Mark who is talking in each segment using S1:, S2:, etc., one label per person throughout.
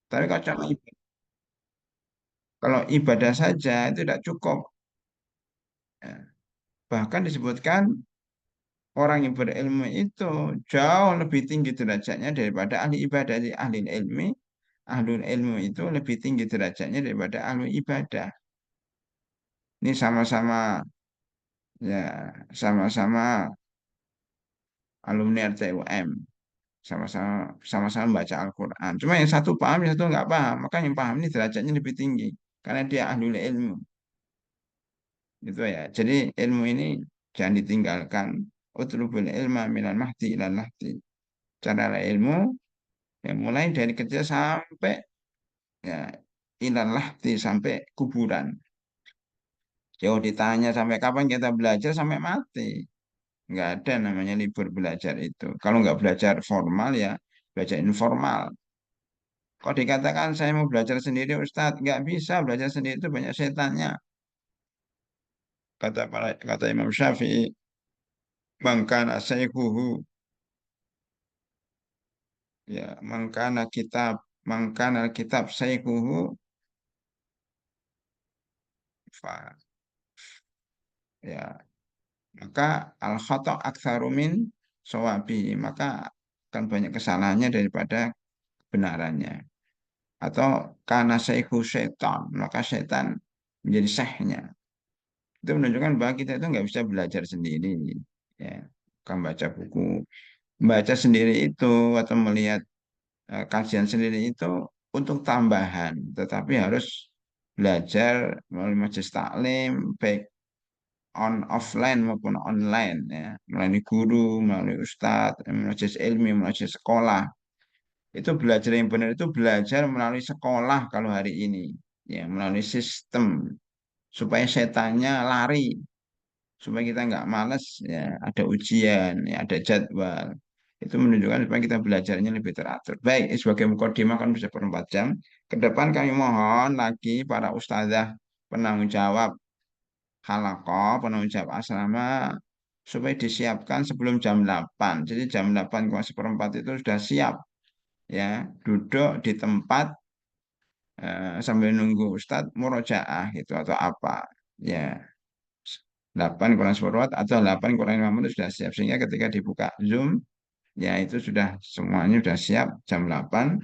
S1: Tapi kalau ibadah saja itu tidak cukup. Ya. Bahkan disebutkan orang yang berilmu itu jauh lebih tinggi derajatnya daripada ahli ibadah. Jadi ahli ilmu itu lebih tinggi derajatnya daripada ahli ibadah. Ini sama-sama ya sama-sama alumni RTUM, sama-sama membaca Al-Quran. Cuma yang satu paham, yang satu nggak paham. Maka yang paham ini derajatnya lebih tinggi karena dia ahli ilmu. Gitu ya. Jadi ilmu ini jangan ditinggalkan. Utlubul ilma minal mahdi ilal lahdi. Cara ilmu yang mulai dari kecil sampai ya ilal lahdi sampai kuburan. Jauh ditanya sampai kapan kita belajar sampai mati. Nggak ada namanya libur belajar itu. Kalau nggak belajar formal ya belajar informal. Kalau dikatakan saya mau belajar sendiri Ustadz, nggak bisa belajar sendiri itu banyak setannya. Kata Imam Syafi'i, mangkana sayhuhu ya mangkana kitab sayhuhu fa ya maka al khata aktsarumin sawabi, maka akan banyak kesalahannya daripada kebenarannya. Atau karena sayhu setan, maka setan menjadi syekhnya. Itu menunjukkan bahwa kita itu nggak bisa belajar sendiri. Ya, bukan baca buku. Baca sendiri itu atau melihat kajian sendiri itu untuk tambahan, tetapi harus belajar melalui majelis taklim, baik offline maupun online, ya, melalui guru, melalui ustadz, majelis ilmi, majelis sekolah. Itu belajar yang benar itu belajar melalui sekolah kalau hari ini, ya, melalui sistem supaya setannya lari, supaya kita nggak males, ya, ada ujian, ya, ada jadwal. Itu menunjukkan supaya kita belajarnya lebih teratur. Baik, ini sebagai mukadimah kan bisa 4 jam. Ke depan kami mohon lagi para ustazah penanggung jawab halaqah, penanggung jawab asrama supaya disiapkan sebelum jam 8. Jadi jam 8 kurang seperempat itu sudah siap, ya, duduk di tempat sambil nunggu Ustadz murojaah gitu atau apa. Ya, 8 kurang seperempat atau 8 kurang 5 menit sudah siap. Sehingga ketika dibuka Zoom, ya itu sudah semuanya sudah siap jam 8.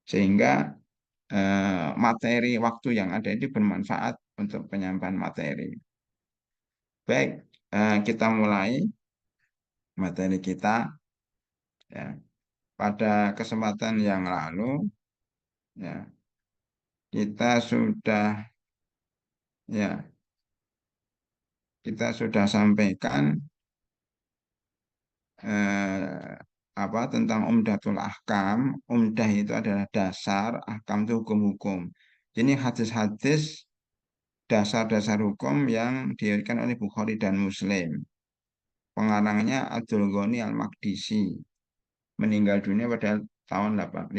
S1: Sehingga materi waktu yang ada itu bermanfaat untuk penyampaian materi. Baik, kita mulai materi kita. Ya, pada kesempatan yang lalu, ya, kita sudah, ya, kita sudah sampaikan eh, apa tentang Umdatul Ahkam. Umdah itu adalah dasar, ahkam itu hukum-hukum. Jadi hadis-hadis dasar-dasar hukum yang diriwayatkan oleh Bukhari dan Muslim. Pengarangnya Abdul Ghani Al-Maqdisi, meninggal dunia pada tahun 500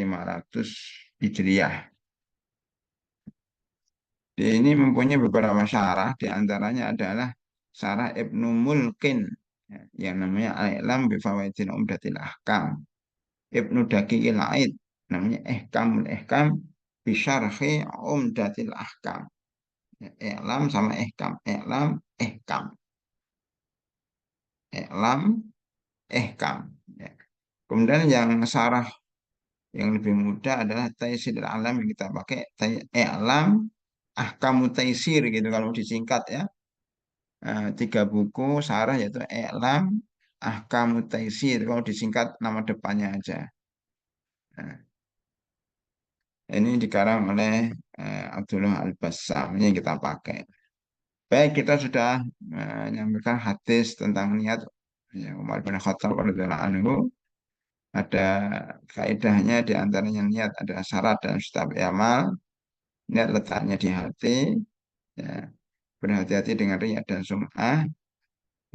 S1: Hijriah. Ini mempunyai beberapa syarah, di antaranya adalah syarah Ibnu Mulkin, ya, yang namanya Al-I'lam bi Fawaidil Umdatil Ahkam. Ibnu Daqiqil Aid, namanya Ihkamul Ihkam bi Syarhi Umdatil Ahkam. Ya, I'lam sama Ihkam, I'lam, Ihkam, I'lam, Ihkam. Ya. Kemudian yang syarah yang lebih mudah adalah Taisir Alam yang kita pakai I'lam Ahkamu Taisir gitu kalau disingkat, ya. 3 buku sarah yaitu I'lam Ahkamu Taisir kalau disingkat nama depannya aja. Nah, ini dikarang oleh Abdullah Al-Bassam, ini yang kita pakai. Baik, kita sudah menyampaikan hadis tentang niat, ya, Umar bin Khattab radhiyallahu anhu. Ada kaidahnya, di antaranya niat adalah syarat dan setiap amal. Niat letaknya di hati, ya. Berhati-hati dengan riya dan sum'ah,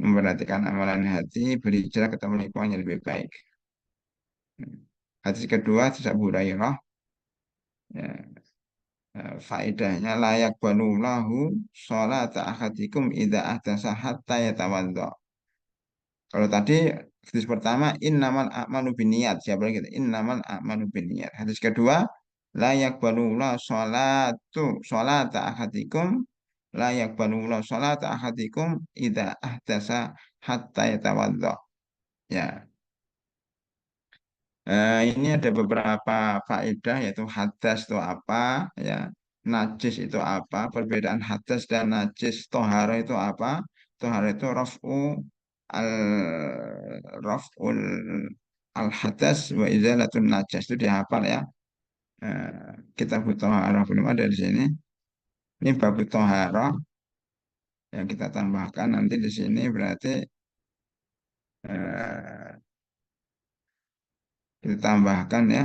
S1: memperhatikan amalan hati, berhijrah ketemu lingkungan yang lebih baik. Hadis kedua, hadis Abu Hurairah, ya, faedahnya layak banulahu sholat ahadikum idza ahdasa hatta yatawaddo. Kalau tadi hadis pertama innamal a'malu binniyat, siapa lagi kita? Innamal a'malu binniyat. Hadis kedua layak balullah sholata ahadikum layak balullah sholata ahadikum idza ahdasa hatta yatawaddo. Ya, ini ada beberapa faedah yaitu hadas itu apa, ya, najis itu apa, perbedaan hadas dan najis, tohara itu apa. Tohara itu al raf'ul al hadas wa izalatun najas, itu dihafal ya. Kita butuh tohara belum ada di sini. Ini bab tohara yang kita tambahkan nanti di sini berarti eh, kita tambahkan ya.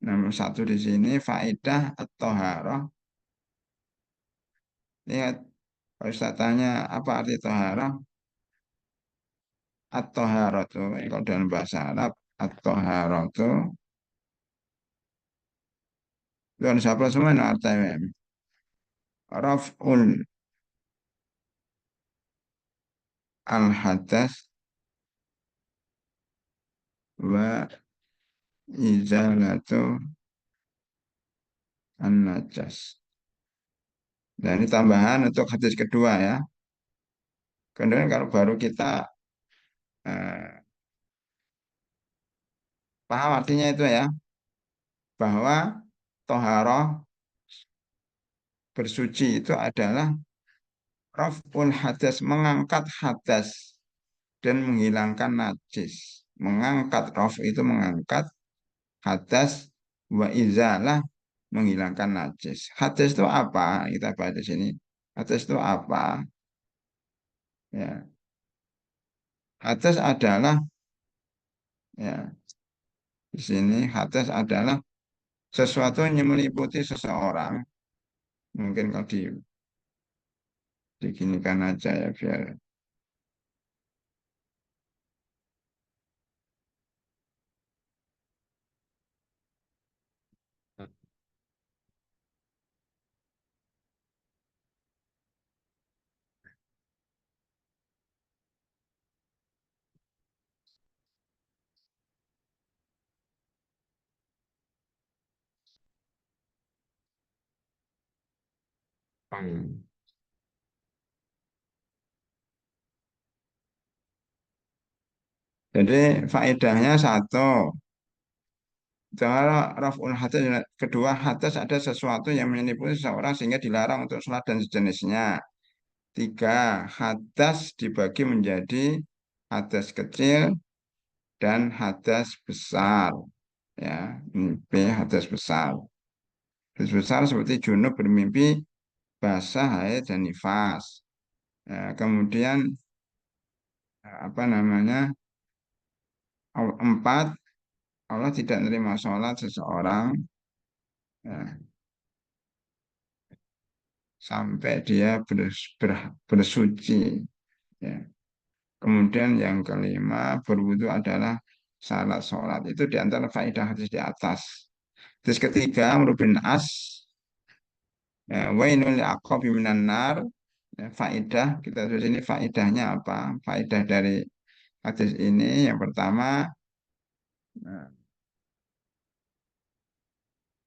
S1: Nomor satu di sini faedah at-tohara. Lihat, kalau Ustaz tanya apa arti tohara? At-toharatu, kalau dalam bahasa Arab, at-toharatu, itu ada siapa semua no artinya. Raf'ul al-hadas wa izalatu an-najas. Dan ini tambahan untuk hadis kedua ya. Kemudian kalau baru kita eh, paham artinya itu ya, bahwa toharoh bersuci itu adalah raf'ul hadas, mengangkat hadas dan menghilangkan najis. Mengangkat raf itu mengangkat, hadas wa izalah menghilangkan najis. Hadas itu apa? Kita bahas di sini. Hadas itu apa? Ya, hadas adalah, ya, di sini hadas adalah sesuatu yang meliputi seseorang. Mungkin kalau diginikan aja ya biar. Hmm. Jadi faedahnya satu, cara raf'ul hadas, kedua hadas ada sesuatu yang menipu seseorang sehingga dilarang untuk sholat dan sejenisnya. Tiga, hadas dibagi menjadi hadas kecil dan hadas besar. Ya, mimpi hadas besar. Hadas besar seperti junub bermimpi basah, haid, dan nifas. Ya, kemudian apa namanya? Empat, Allah tidak menerima sholat seseorang ya, sampai dia bersuci. Ya. Kemudian yang kelima, berwudu adalah syarat sholat. Itu di antara faedah hadis di atas. Terus ketiga, Amr bin As, ya, wainul aqabi minan nar. Ya, faedah, kita tulis ini faedahnya apa? Faedah dari hadis ini yang pertama, eh,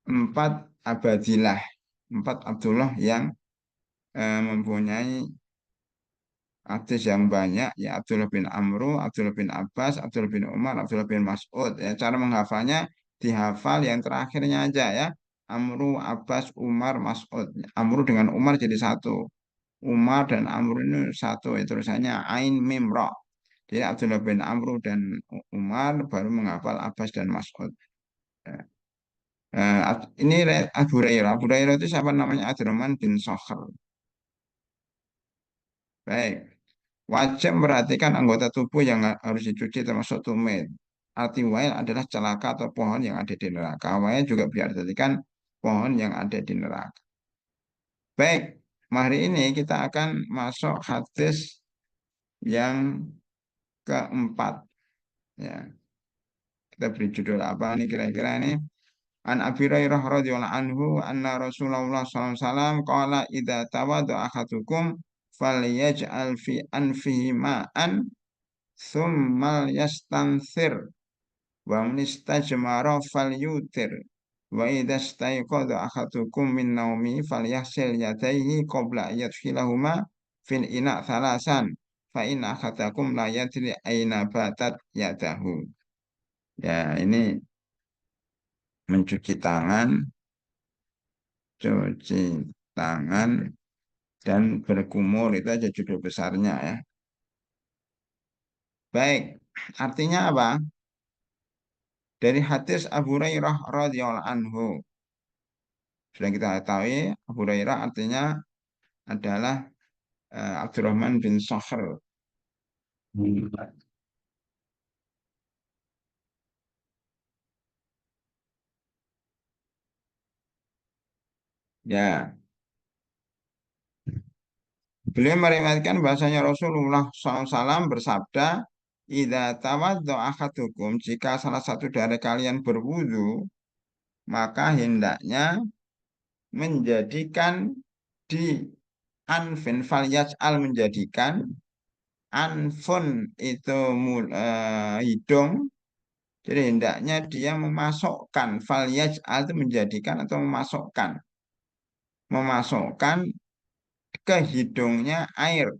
S1: empat abadilah, empat Abdullah yang mempunyai hadis yang banyak, ya, Abdullah bin Amru, Abdullah bin Abbas, Abdullah bin Umar, Abdullah bin Mas'ud. Ya, cara menghafalnya dihafal yang terakhirnya aja ya. Amru, Abbas, Umar, Mas'ud. Amru dengan Umar jadi satu. Umar dan Amru ini satu. Ya, tulisannya Ain Mim Ra. Jadi Abdullah bin Amru dan Umar baru menghafal Abbas dan Mas'ud. Ya. Ini Abu Hurairah. Abu Hurairah itu siapa namanya? Abdurrahman bin Sakhr. Baik. Wajib memperhatikan anggota tubuh yang harus dicuci termasuk tumit. Arti wail adalah celaka atau pohon yang ada di neraka. Wail juga berartikan pohon yang ada di neraka. Baik, hari ini kita akan masuk hadis yang keempat. Ya, kita beri judul apa nih kira-kira ini? An Abi Hurairah radhiyallahu anhu anna Rasulullah sallallahu alaihi wasallam qala idza tawadda ahadukum falyaj'al fi anfihi ma'an thumma yastansir wa manistajmara falyutir Wa idza stayqadha ahadukum min naumi falyaghsil yadayhi qabla an yadkhilahuma fil ina thalasan fa in ahadakum la yadri aina batat yadahu. Ya, ini mencuci tangan, cuci tangan dan berkumur itu aja judul besarnya ya. Baik, artinya apa? Dari hadis Abu Hurairah radhiyallahu anhu. Sudah kita ketahui Abu Hurairah artinya adalah Abdurrahman bin Sakhr. Hmm. Ya, beliau meriwayatkan bahasanya Rasulullah SAW bersabda, "Idza tawaddo ahadukum, jika salah satu dari kalian berwudu, maka hendaknya menjadikan di anfin al menjadikan anfun itu hidung, jadi hendaknya dia memasukkan al itu menjadikan atau memasukkan ke hidungnya air.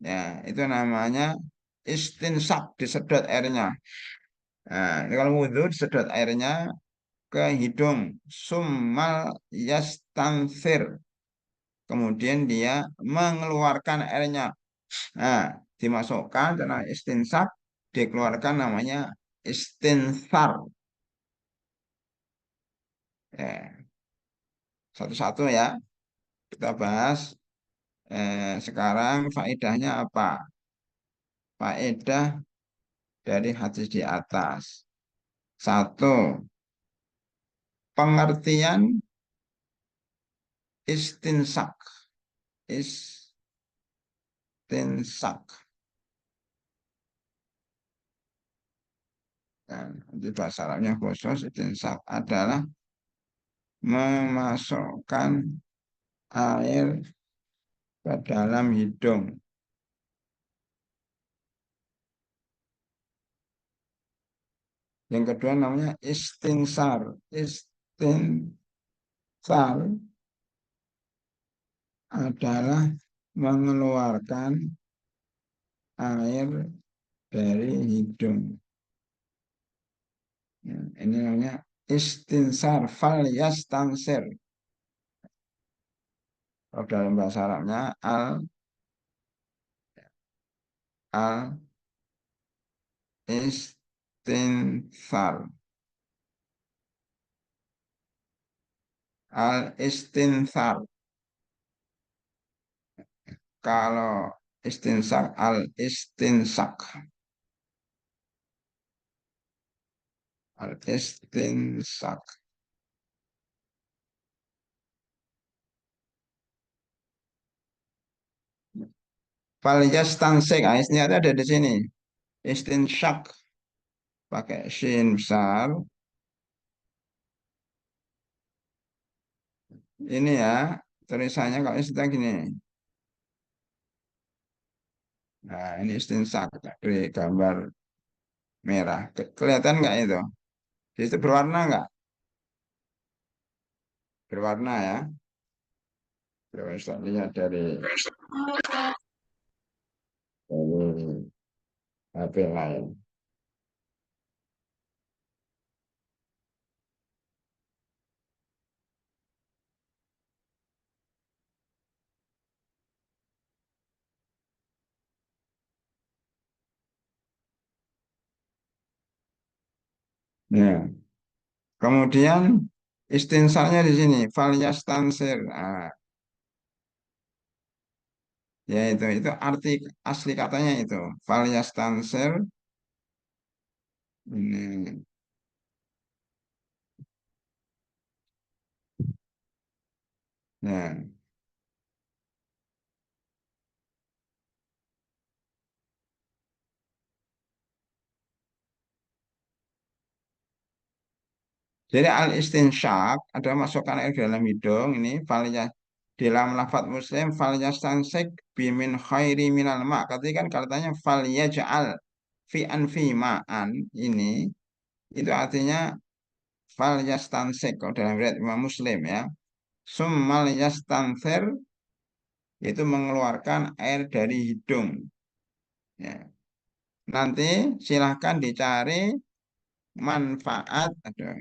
S1: Ya, itu namanya istinsak, disedot airnya. Nah, ini kalau wudhu disedot airnya ke hidung. Summal yastansir. Kemudian dia mengeluarkan airnya. Nah, dimasukkan karena istinsak, dikeluarkan namanya istinsar. Ya, satu-satu ya. Kita bahas sekarang faedahnya apa? Faedah dari hadis di atas. Satu, pengertian istinsak. Istinsak. Dan di bahasa Arabnya khusus istinsak adalah memasukkan air ke dalam hidung. Yang kedua namanya istinsar. Istinsar adalah mengeluarkan air dari hidung. Ya, ini namanya istinsar fal yastansir. Kalau dalam bahasa Arabnya al istinsar. Al istinsar. Kalau istinsak al istinsak. Al istinsak. Fal yastansik. Nah, ini ada di sini. Istinsyak pakai shin besar. Ini ya tulisannya kalau istilah gini. Nah, ini istinsak dari gambar merah. Kelihatan nggak itu? Di situ berwarna nggak? Berwarna ya. Coba saya lihat dari HP lain. Ya. Kemudian istinsalnya di sini, falyastansir. Nah, ya itu arti asli katanya itu. Falyastansir ini. Ya. Jadi al-istinsyak adalah masukkan air ke dalam hidung ini falya dalam lafadz Muslim falyastansik bimin khairi minal ma. Ketika kan katanya falyaj'al fi anfi ma'an ini itu artinya fal yastansik kalau dalam riwayat Imam Muslim ya. Summal yastanthir itu mengeluarkan air dari hidung. Ya. Nanti silahkan dicari manfaat ada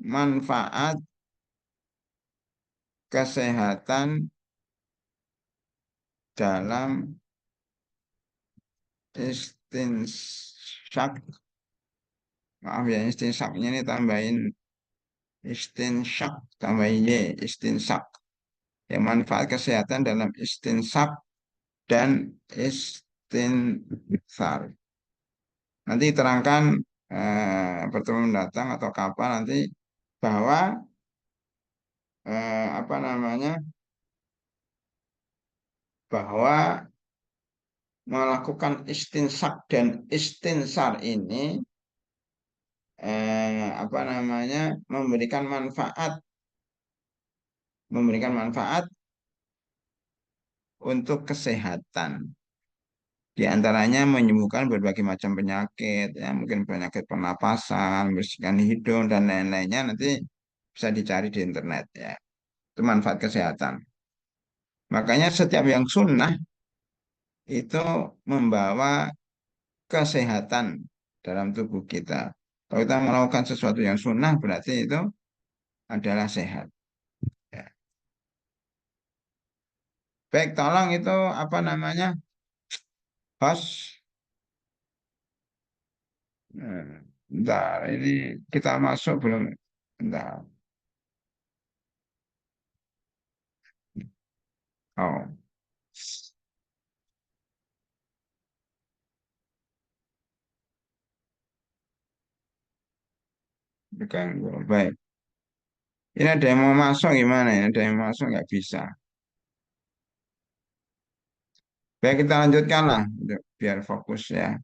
S1: manfaat kesehatan dalam istinsyak. Maaf ya, istinsaknya ini tambahin istinsyak, tambahin y, istinsak. Ya, manfaat kesehatan dalam istinsak dan istinsar. Nanti terangkan pertemuan mendatang atau kapan nanti bahwa apa namanya bahwa melakukan istinsak dan istinsar ini apa namanya memberikan manfaat untuk kesehatan. Di antaranya menyembuhkan berbagai macam penyakit, ya mungkin penyakit pernapasan, membersihkan hidung dan lain-lainnya nanti bisa dicari di internet ya. Itu manfaat kesehatan. Makanya setiap yang sunnah itu membawa kesehatan dalam tubuh kita. Kalau kita melakukan sesuatu yang sunnah berarti itu adalah sehat. Ya. Baik, tolong itu apa namanya host. Bentar, ini kita masuk belum? Bentar. Oh, bukan. Baik. Ini ada yang mau masuk gimana ya? Ada yang mau masuk nggak bisa. Baik, kita lanjutkan lah. Biar fokus ya.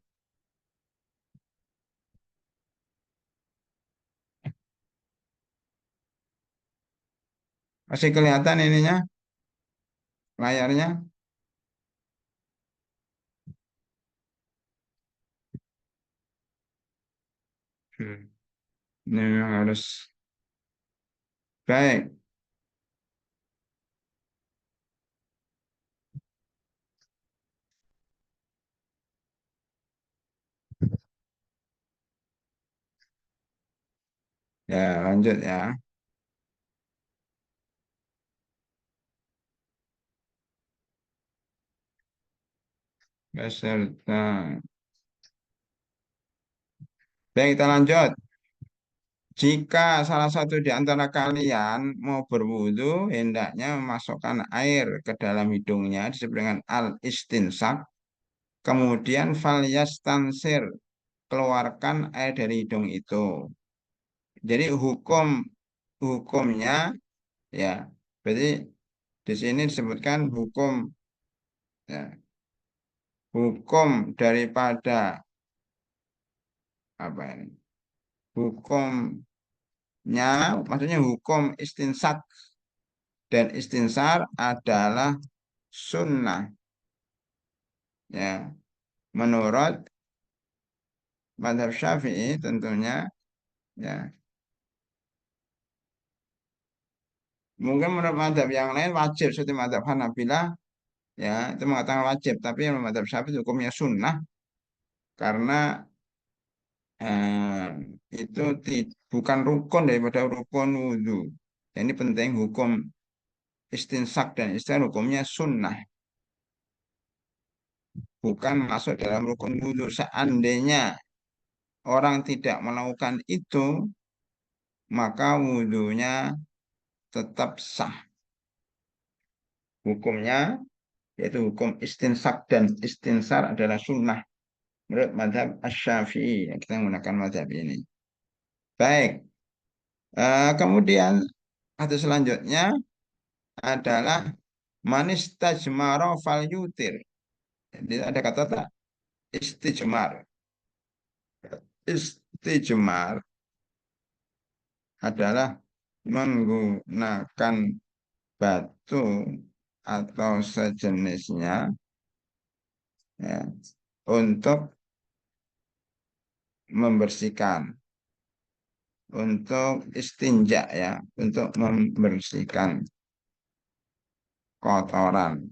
S1: Masih kelihatan ininya, layarnya? Hmm. Ini memang harus. Baik. Ya, lanjut ya. Beserta. Baik, kita lanjut. Jika salah satu di antara kalian mau berwudu, hendaknya memasukkan air ke dalam hidungnya disebut dengan al-istinsak. Kemudian falyastansir, keluarkan air dari hidung itu. Jadi hukumnya ya, berarti di sini disebutkan ya, hukum daripada apa ini? Hukumnya, maksudnya hukum istinsak dan istinsar adalah sunnah ya menurut madhab Syafi'i tentunya ya mungkin menurut madhab yang lain wajib seperti madhab Hanabilah ya itu mengatakan wajib tapi menurut madhab Syafi'i hukumnya sunnah karena eh, itu bukan rukun daripada rukun wudhu. Ini penting hukum istinsak dan istinsak hukumnya sunnah bukan masuk dalam rukun wudhu. Seandainya orang tidak melakukan itu maka wudhunya tetap sah. Hukumnya yaitu hukum istinsak dan istinsar adalah sunnah menurut madhab asy-Syafi'i. Kita menggunakan madhab ini. Baik, kemudian hadis selanjutnya adalah manis tajmaro fal yutir. Jadi ada kata tak istijmar. Istijmar adalah menggunakan batu atau sejenisnya ya, untuk membersihkan untuk istinja ya, untuk membersihkan kotoran.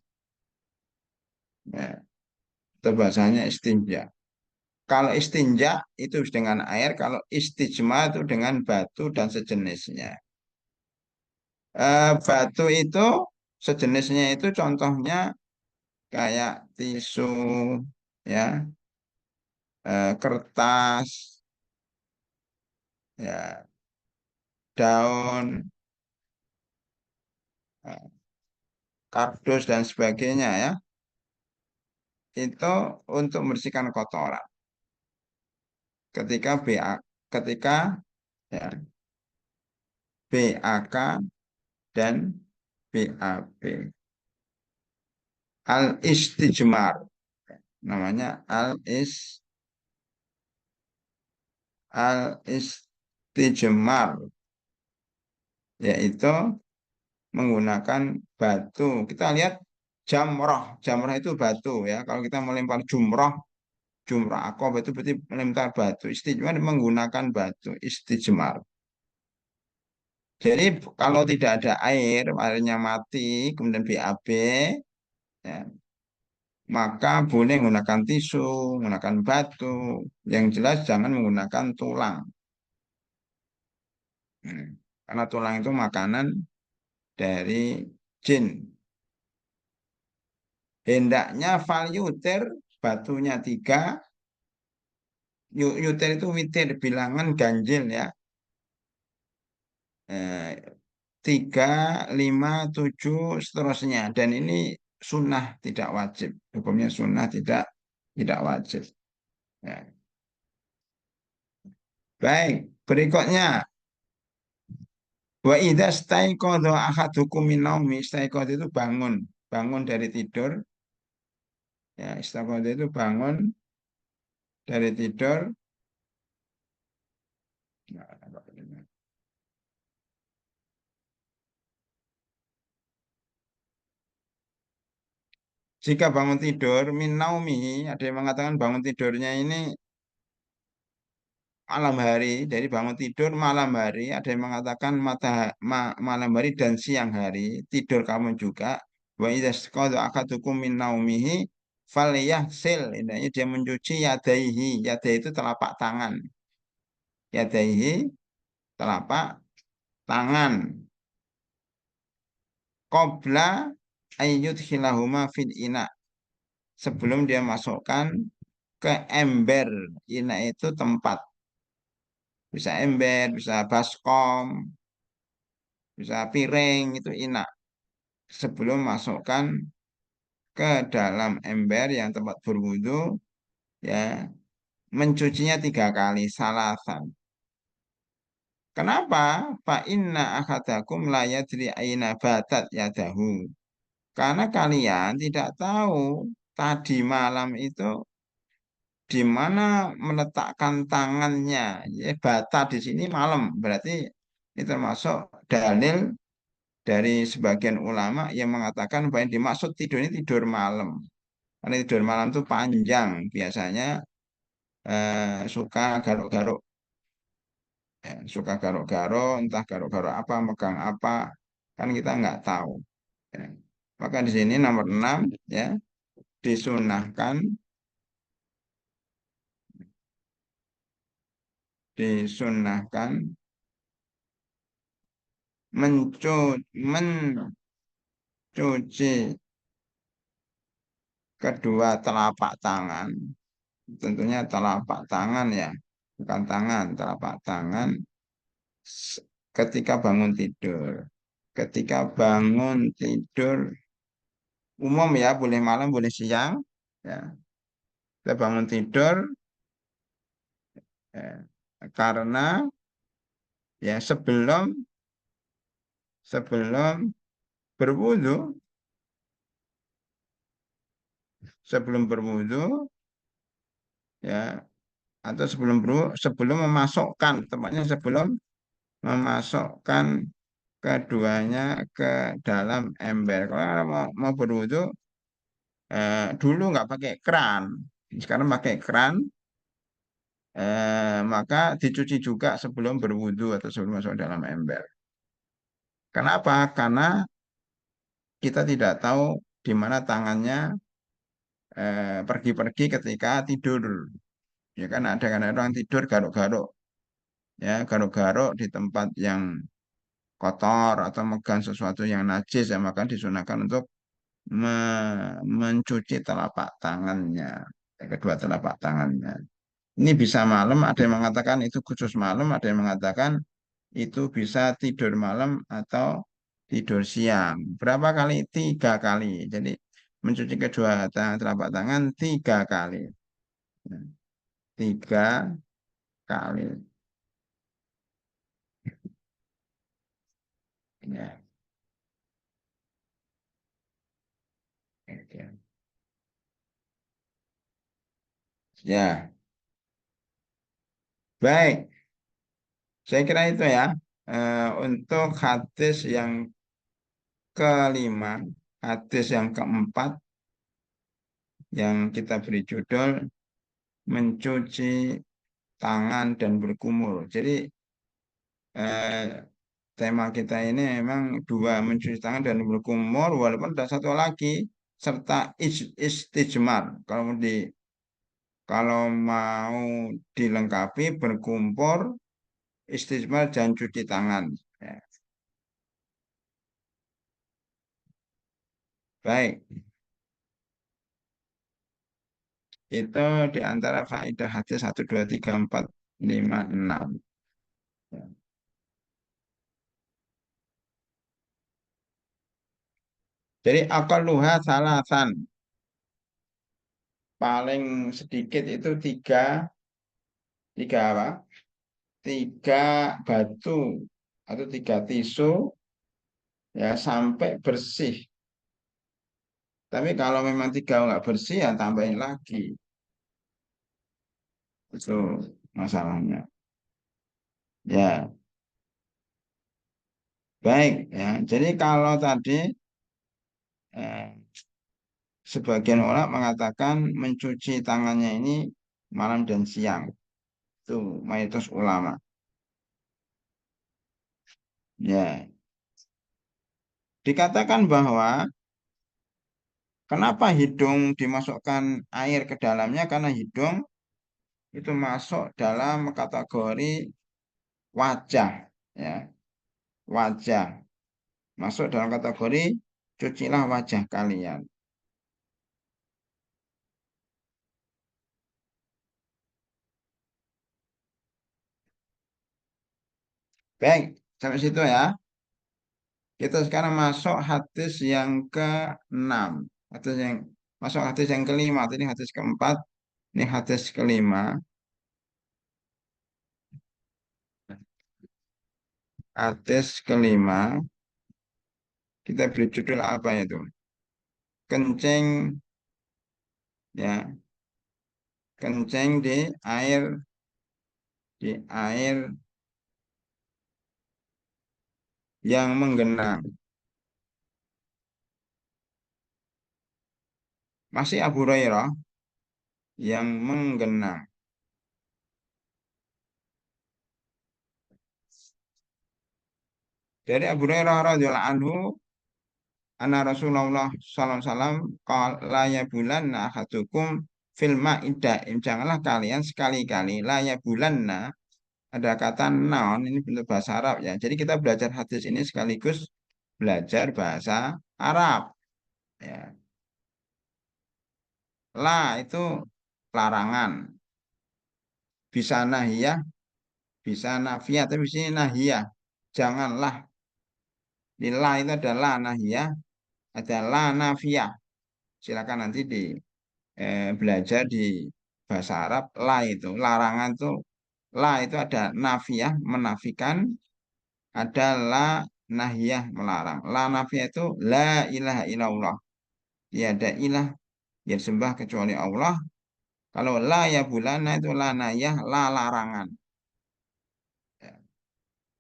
S1: Ya, itu bahasanya istinja. Kalau istinja itu dengan air, kalau istijma itu dengan batu dan sejenisnya. Batu itu sejenisnya itu contohnya kayak tisu, ya, kertas, ya, daun, eh, kardus dan sebagainya ya. Itu untuk membersihkan kotoran. Ketika BA, ketika ya, BAK dan BAB. Al-istijmar namanya al-istijmar, yaitu menggunakan batu. Kita lihat jamroh. Jamroh itu batu ya. Kalau kita melempar jumroh, jumroh aqabah itu berarti melempar batu. Istijmar menggunakan batu. Istijmar. Jadi kalau tidak ada air, airnya mati, kemudian BAB, ya, maka boleh menggunakan tisu, menggunakan batu. Yang jelas jangan menggunakan tulang. Hmm. Karena tulang itu makanan dari jin. Hendaknya yuter, batunya tiga. Yuter itu witir, bilangan ganjil ya. Eh, tiga, lima, tujuh, seterusnya. Dan ini sunnah tidak wajib. Hukumnya sunnah tidak wajib. Ya. Baik, berikutnya. Wa idza staiqadha ahadukum min naumi, staiqadha itu bangun, bangun dari tidur, ya istaiqadha itu bangun dari tidur. Nah, jika bangun tidur min naumi, ada yang mengatakan bangun tidurnya ini malam hari, dari bangun tidur malam hari, ada yang mengatakan malam hari dan siang hari, tidur kamu juga. Wa idza staiqadha ahadukum min naumihi falyahsil, ini dia mencuci yadaihi, yadaihi itu telapak tangan. Yadaihi telapak tangan qabla ayyud khilahuma fil ina, sebelum dia masukkan ke ember. Ina itu tempat, bisa ember, bisa baskom, bisa piring, itu ina. Sebelum masukkan ke dalam ember yang tempat berwudu, ya, mencucinya tiga kali salasan. Kenapa? Fa inna akhadakum la yadri aina batat yadahu. Karena kalian tidak tahu tadi malam itu di mana meletakkan tangannya. Ya, bata di sini malam. Berarti ini termasuk dalil dari sebagian ulama yang mengatakan bahwa yang dimaksud tidur ini tidur malam. Karena tidur malam itu panjang. Biasanya suka garuk-garuk. Ya, suka garuk-garuk, entah garuk-garuk apa, megang apa. Kan kita nggak tahu. Ya. Maka di sini nomor 6 ya, disunahkan disunahkan mencuci kedua telapak tangan, tentunya telapak tangan ya, bukan tangan, telapak tangan ketika bangun tidur. Ketika bangun tidur umum ya, boleh malam, boleh siang, ya. Kita bangun tidur, ya, karena ya sebelum berwudu, sebelum berwudu ya, atau sebelum memasukkan, tempatnya sebelum memasukkan keduanya ke dalam ember. Kalau mau berwudu, dulu nggak pakai keran, sekarang pakai keran, maka dicuci juga sebelum berwudu atau sebelum masuk dalam ember. Kenapa? Karena kita tidak tahu di mana tangannya pergi-pergi ketika tidur. Ya kan ada kan orang tidur garuk-garuk, ya garuk-garuk di tempat yang kotor atau megang sesuatu yang najis, ya maka disunahkan untuk mencuci telapak tangannya, kedua telapak tangannya. Ini bisa malam, ada yang mengatakan itu khusus malam, ada yang mengatakan itu bisa tidur malam atau tidur siang. Berapa kali? 3 kali. Jadi mencuci kedua telapak tangan 3 kali. Nah, 3 kali. Ya, oke. Ya, baik. Saya kira itu ya. Untuk hadis yang kelima, hadis yang keempat yang kita beri judul mencuci tangan dan berkumur. Jadi eh, tema kita ini memang dua, mencuci tangan dan berkumur, walaupun ada satu lagi serta istijmar. Kalau mau dilengkapi berkumpur, istijmar dan cuci tangan. Ya, baik, itu di antara faedah hadis 1, 2, 3, 4, 5, 6. Ya. Jadi akaluha salasan, paling sedikit itu tiga apa? 3 batu atau 3 tisu, ya sampai bersih. Tapi kalau memang tiga nggak bersih ya tambahin lagi. Itu masalahnya. Ya, baik ya. Jadi kalau tadi eh, sebagian orang mengatakan mencuci tangannya ini malam dan siang. Itu mayoritas ulama. Ya, dikatakan bahwa kenapa hidung dimasukkan air ke dalamnya? Karena hidung itu masuk dalam kategori wajah, ya, wajah. Masuk dalam kategori cucilah wajah kalian. Baik, sampai situ ya. Kita sekarang masuk hadis yang ke-6. Hadis yang masuk hadis yang kelima. Tadi hadis keempat, ini hadis kelima. Hadis kelima, kita beri judul apa itu? Kencing, ya, kencing di air yang menggenang. Masih Abu Hurairah yang menggenang. Dari Abu Hurairah radhiyallahu anhu, anna Rasulullah sallallahu alaihi wasallam qala ya bulanna ahadukum fil ma'idaim, janganlah kalian sekali-kali la ya bulanna, ada kata naon ini bentuk bahasa Arab ya. Jadi kita belajar hadis ini sekaligus belajar bahasa Arab ya. La itu larangan, bisa nahiyah, bisa nafiyah, tapi di sini nahiyah. Janganlah. Di la itu adalah nahiyah, ada la nafiyah. Silakan nanti belajar di bahasa Arab. La itu larangan tuh, la itu ada nafiyah menafikan, ada la nahiyah melarang. La nafiyah itu la ilaha illallah, tiada ilah yang sembah kecuali Allah. Kalau la ya bulana itu la nahiyah, la larangan. Ya,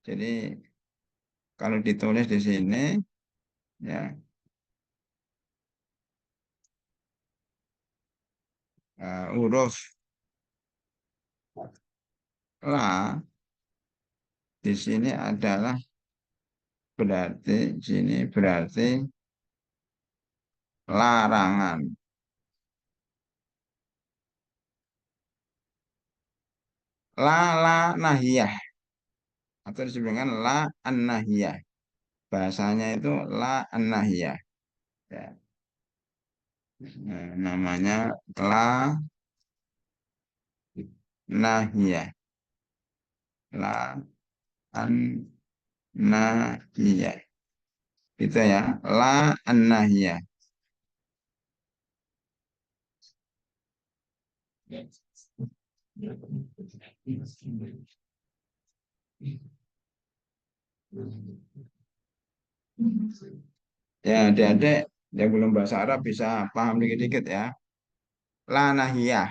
S1: jadi kalau ditulis di sini ya, huruf La di sini adalah berarti sini berarti larangan. La nahiyah atau disebut dengan la an-nahiyah. Bahasanya itu la an-nahiyah. Ya. Nah, namanya la nahiyah. La an-nahiyah. Itu ya, la an-nahiyah. Ya, adik-adik yang belum bahasa Arab bisa paham dikit-dikit ya. La nahiyah.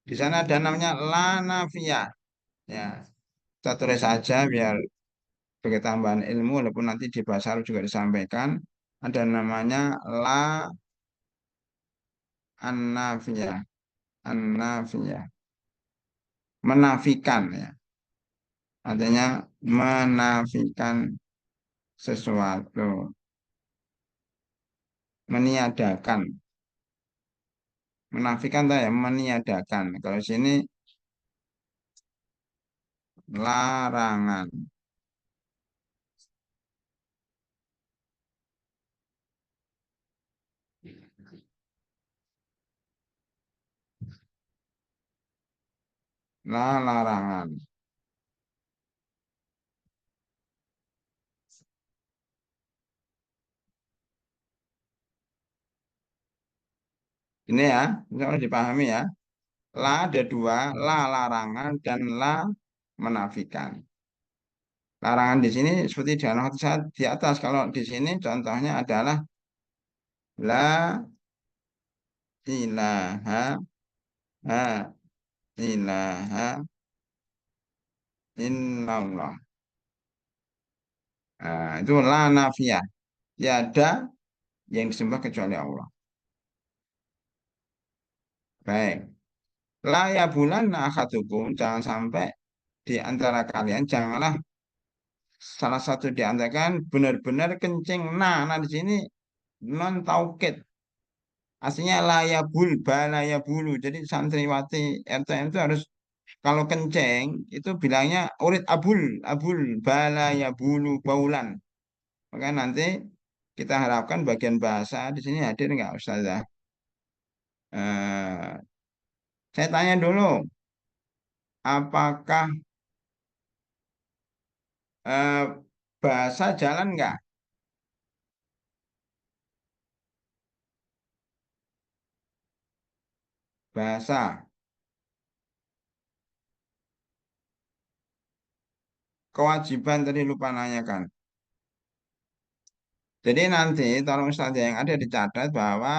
S1: Di sana ada namanya la nafiyah. Ya, kita tulis saja biar sebagai tambahan ilmu, walaupun nanti di bahasa Arab juga disampaikan. Ada namanya la an-nafiyah. An-nafiyah. Menafikan ya. Artinya menafikan sesuatu. Meniadakan. Menafikan tuh ya, meniadakan. Kalau sini larangan. Larangan. Ini ya, ini harus dipahami ya. La ada dua, la larangan dan la menafikan. Larangan di sini seperti di di atas. Kalau di sini contohnya adalah la ilaha ha ilaha illallah. Nah, itu la nafiyah. Tiada yang disembah kecuali Allah. Baik. La ya bulan ahadukum. Jangan sampai di antara kalian, janganlah salah satu di antara kalian benar-benar kencing. Nah di sini non taukid. Aslinya layabul, balayabulu. Jadi santriwati RTM itu harus kalau kenceng itu bilangnya urid abul, abul, balayabulu, baulan. Maka nanti kita harapkan bagian bahasa di sini hadir nggak Ustazah? Eh, saya tanya dulu, apakah eh, bahasa jalan nggak? Bahasa, kewajiban tadi lupa nanyakan. Jadi nanti tolong Ustazah yang ada dicatat bahwa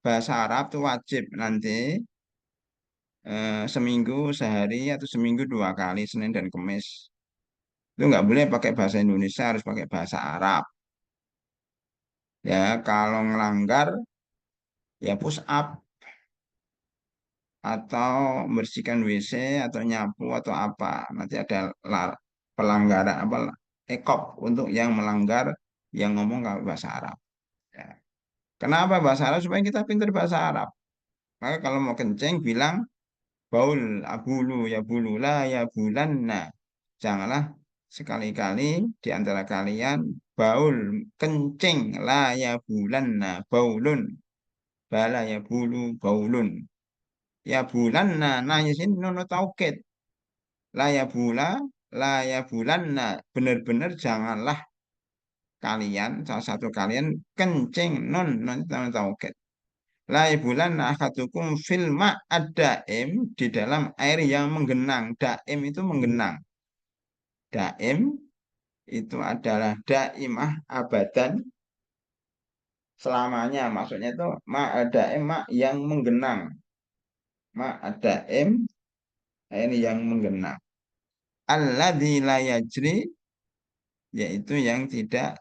S1: bahasa Arab itu wajib nanti seminggu sehari atau seminggu dua kali Senin dan Kamis. Itu nggak boleh pakai bahasa Indonesia, harus pakai bahasa Arab. Ya, kalau ngelanggar ya push up atau membersihkan WC atau nyapu atau apa. Nanti ada pelanggaran apa ekop untuk yang melanggar yang ngomong nggak bahasa Arab. Ya. Kenapa bahasa Arab? Supaya kita pintar bahasa Arab. Maka kalau mau kencing bilang baul abulu ya bulula ya bulanna. Janganlah sekali-kali di antara kalian baul kencing la ya bulanna baulun bala ya bulu baulun ya bulanna nah di sini nono tauket la ya bula la ya bulanna benar-benar janganlah kalian salah satu kalian kencing non nono tauket la ya bulanna akadukum filma ada di dalam air yang menggenang daim itu menggenang daim itu adalah daimah abadan selamanya. Maksudnya itu ma ada ma yang menggenang. Ma ada ini yang menggenang. Alladzi la yajri yaitu yang tidak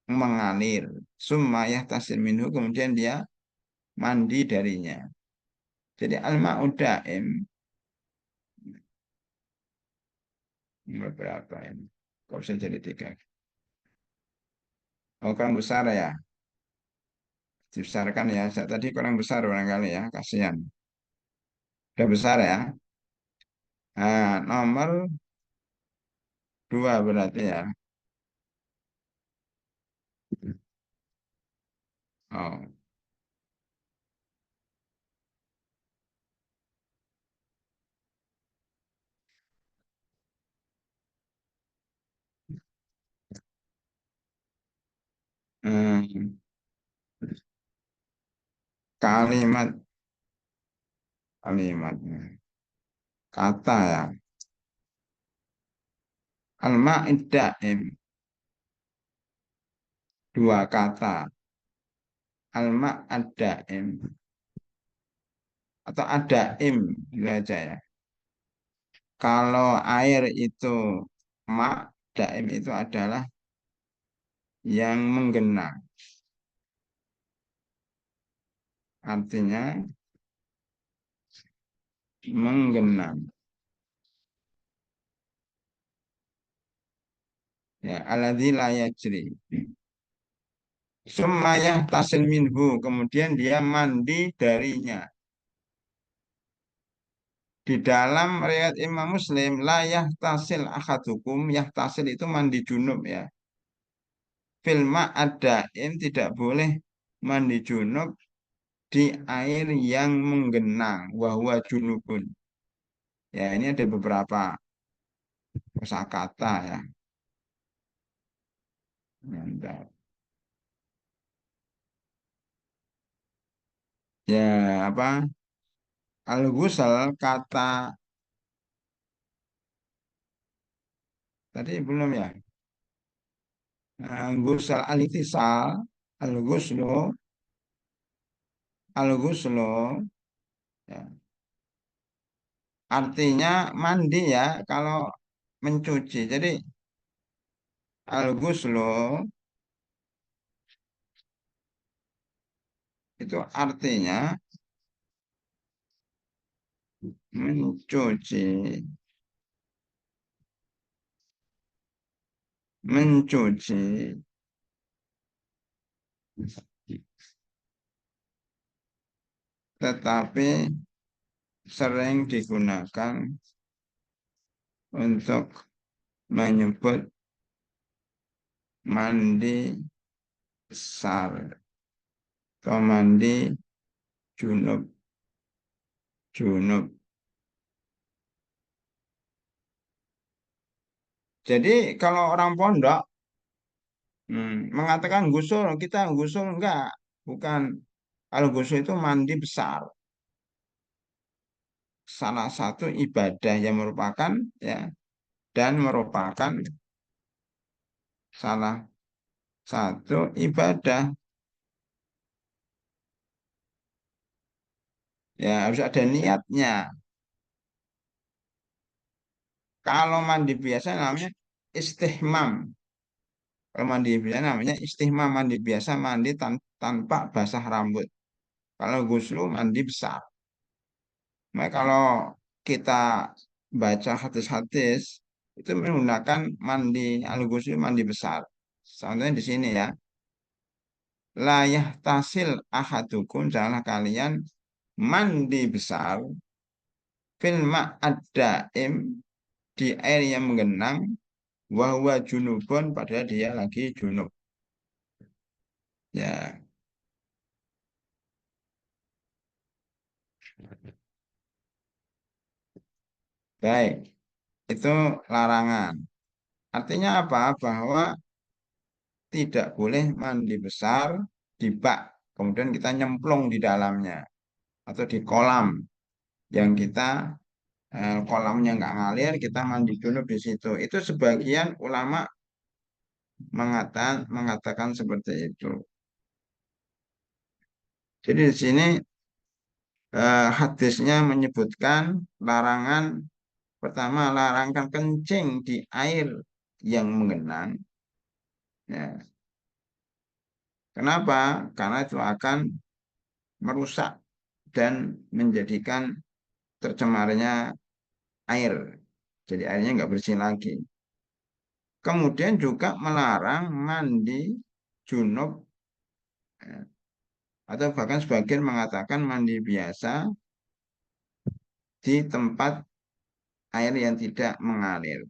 S1: mengalir. Summa tasir minhu kemudian dia mandi darinya. Jadi al-ma'u daim Berapa ini? Kok bisa jadi tiga? Oh, kurang besar ya. Dibesarkan ya. Tadi kurang besar barangkali ya. Kasihan. Udah besar ya. Nah, nomor dua berarti ya. Oh, hmm, kalimat kalimatnya kata ya. Al-Ma'iddaim dua kata. Al-Ma'addaim atau adaim gitu aja ya. Kalau air itu ma, daim itu adalah yang menggenang. Artinya menggenang. Ya, alladzi la yajri. Semayah tasil minhu. Kemudian dia mandi darinya. Di dalam riwayat Imam Muslim, la yahtasil ahadukum. Yahtasil itu mandi junub ya. Filma adain tidak boleh mandi junub di air yang menggenang. Wahwa junubun. Ya, ini ada beberapa kosakata ya. Mantap. Ya, apa? Al-ghusl kata tadi belum ya. Ghusl al-ittisal, al-ghuslu, al-ghuslu ya. Artinya mandi ya kalau mencuci. Jadi al-ghuslu itu artinya mencuci, mencuci. Tetapi sering digunakan untuk menyebut mandi besar atau mandi junub, junub. Jadi kalau orang pondok mengatakan gusul, kita gusul enggak, bukan. Kalau gusul itu mandi besar, salah satu ibadah yang merupakan ya dan merupakan salah satu ibadah ya harus ada niatnya. Kalau mandi biasa namanya istihmam. Kalau mandi biasa namanya istihmam, mandi biasa mandi tanpa basah rambut. Kalau guslu mandi besar. Nah, kalau kita baca hadis-hadis itu menggunakan mandi al-ghusl mandi besar. Contohnya di sini ya. Layah tasil ahadukum janganlah kalian mandi besar filma ad-daim di air yang menggenang wahwa junubun padahal dia lagi junub. Ya, baik. Itu larangan. Artinya apa? Bahwa tidak boleh mandi besar di bak, kemudian kita nyemplung di dalamnya atau di kolam yang kita kolamnya nggak ngalir, kita mandi dulu di situ. Itu sebagian ulama mengatakan seperti itu. Jadi di sini hadisnya menyebutkan larangan pertama larangan kencing di air yang mengenang. Ya. Kenapa? Karena itu akan merusak dan menjadikan tercemarnya air. Jadi airnya nggak bersih lagi. Kemudian juga melarang mandi junub, ya, atau bahkan sebagian mengatakan mandi biasa di tempat air yang tidak mengalir.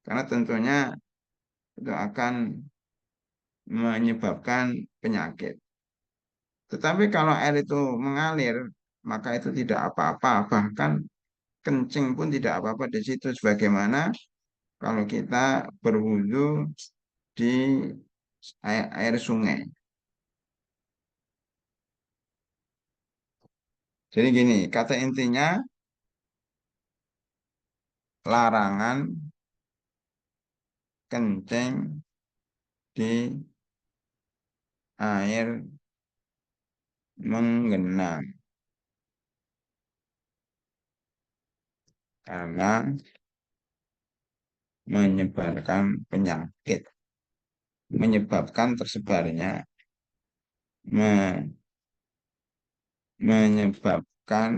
S1: Karena tentunya itu akan menyebabkan penyakit. Tetapi kalau air itu mengalir, maka itu tidak apa-apa. Bahkan kencing pun tidak apa-apa di situ. Sebagaimana kalau kita berwudu di air sungai. Jadi gini, kata intinya larangan kencing di air menggenang. Karena menyebarkan penyakit, menyebabkan tersebarnya, me- menyebabkan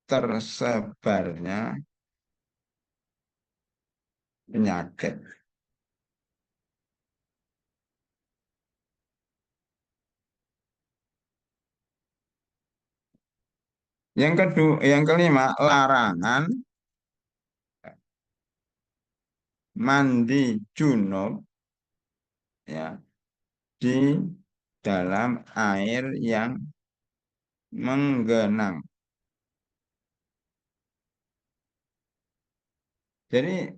S1: tersebarnya penyakit. Yang kedua, yang kelima, larangan mandi junub, ya, di dalam air yang menggenang. Jadi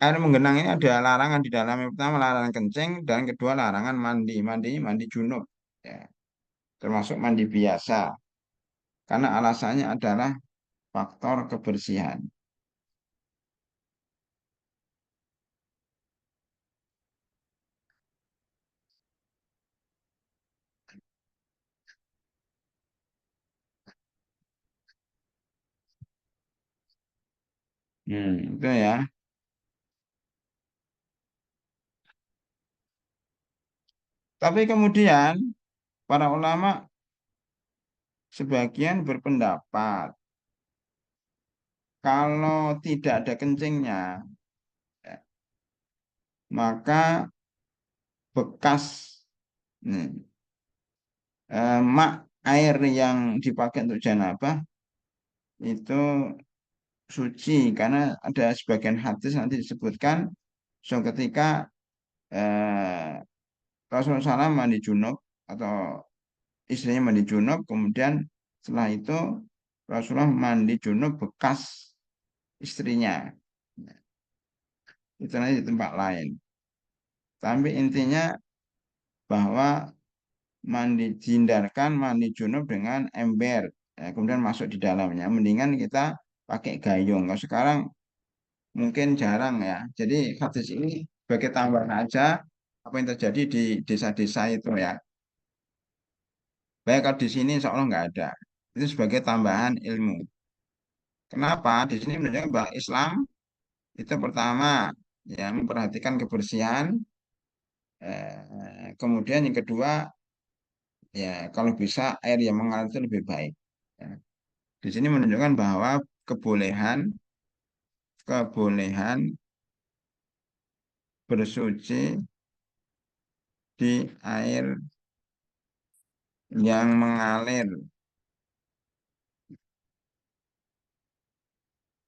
S1: air menggenang ini ada larangan di dalam. Yang pertama larangan kencing dan kedua larangan mandi. Mandi junub, ya, termasuk mandi biasa. Karena alasannya adalah faktor kebersihan. Itu ya. Tapi kemudian para ulama sebagian berpendapat kalau tidak ada kencingnya, ya, maka bekas, nih, mak air yang dipakai untuk janabah itu suci karena ada sebagian hadis nanti disebutkan so ketika eh, Rasulullah SAW mandi junub atau istrinya mandi junub, kemudian setelah itu Rasulullah mandi junub bekas istrinya. Itu nanti di tempat lain. Tapi intinya bahwa hindarkan mandi junub dengan ember, ya, kemudian masuk di dalamnya. Mendingan kita pakai gayung. Kalau sekarang mungkin jarang ya. Jadi hadis ini sebagai tambahan aja apa yang terjadi di desa-desa itu ya. Baik kalau di sini insya Allah nggak ada. Itu sebagai tambahan ilmu. Kenapa? Di sini menunjukkan bahwa Islam itu pertama ya memperhatikan kebersihan. Kemudian yang kedua ya kalau bisa air yang mengalir itu lebih baik. Ya. Di sini menunjukkan bahwa kebolehan kebolehan bersuci di air yang mengalir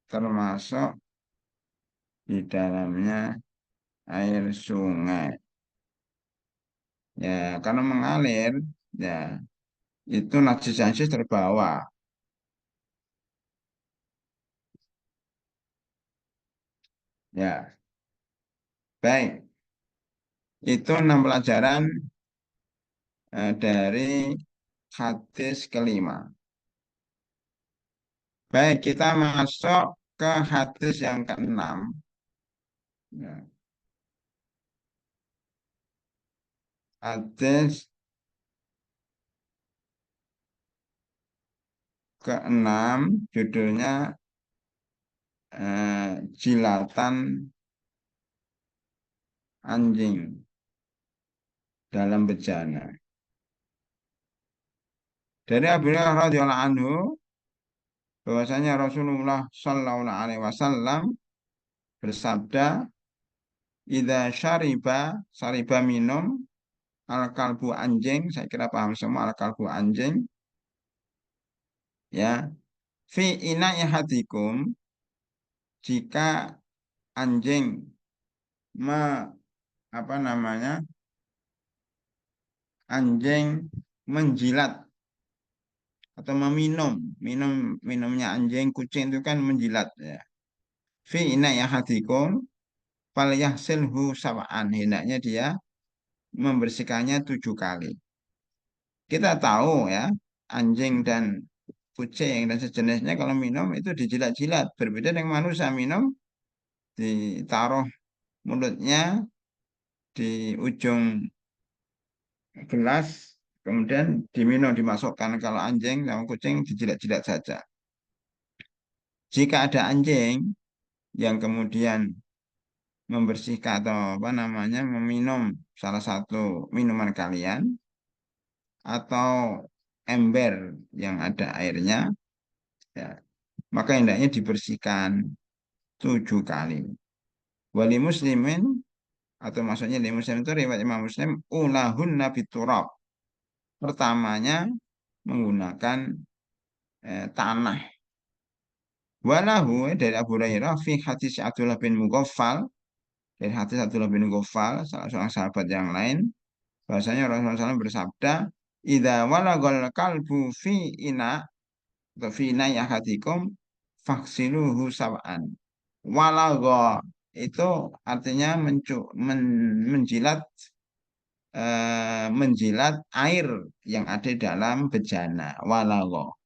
S1: termasuk di dalamnya air sungai. Ya, karena mengalir ya itu najis-najis terbawa. Ya, baik. Itu 6 pelajaran dari hadis kelima. Baik, kita masuk ke hadis yang keenam. Ya, hadis keenam judulnya jilatan anjing dalam bejana. Dari Abu Hurairah radhiyallahu anhu bahwasanya Rasulullah Shallallahu Alaihi Wasallam bersabda, "Ida syariba minum al kalbu anjing." Saya kira paham semua al kalbu anjing. Ya, fi ina'i hadikum, jika anjing me, apa namanya, anjing menjilat atau meminum, minumnya anjing kucing itu kan menjilat ya. Fi ina'i hadikum fal yahsilhu sab'an, hendaknya dia membersihkannya 7 kali. Kita tahu ya, anjing dan kucing dan sejenisnya kalau minum itu dijilat-jilat. Berbeda dengan manusia, minum ditaruh mulutnya di ujung gelas, kemudian diminum, dimasukkan. Kalau anjing sama kucing dijilat-jilat saja. Jika ada anjing yang kemudian membersihkan atau apa namanya meminum salah satu minuman kalian atau ember yang ada airnya, ya, maka hendaknya dibersihkan 7 kali. Wali muslimin, atau maksudnya di muslim itu riwayat Imam Muslim, ulahun nabi turab. Pertamanya menggunakan tanah. Walahu dari Abu Hurairah fi hadis Abdullah bin Mughaffal, dari hadis Abdullah bin Mughaffal, salah seorang sahabat yang lain, bahwasanya Rasulullah SAW bersabda, "Idza walagal kalbu fi ina atau fi ina yahadikum faksiluhu sab'an." Walago itu artinya menjilat, menjilat air yang ada dalam bejana. Walago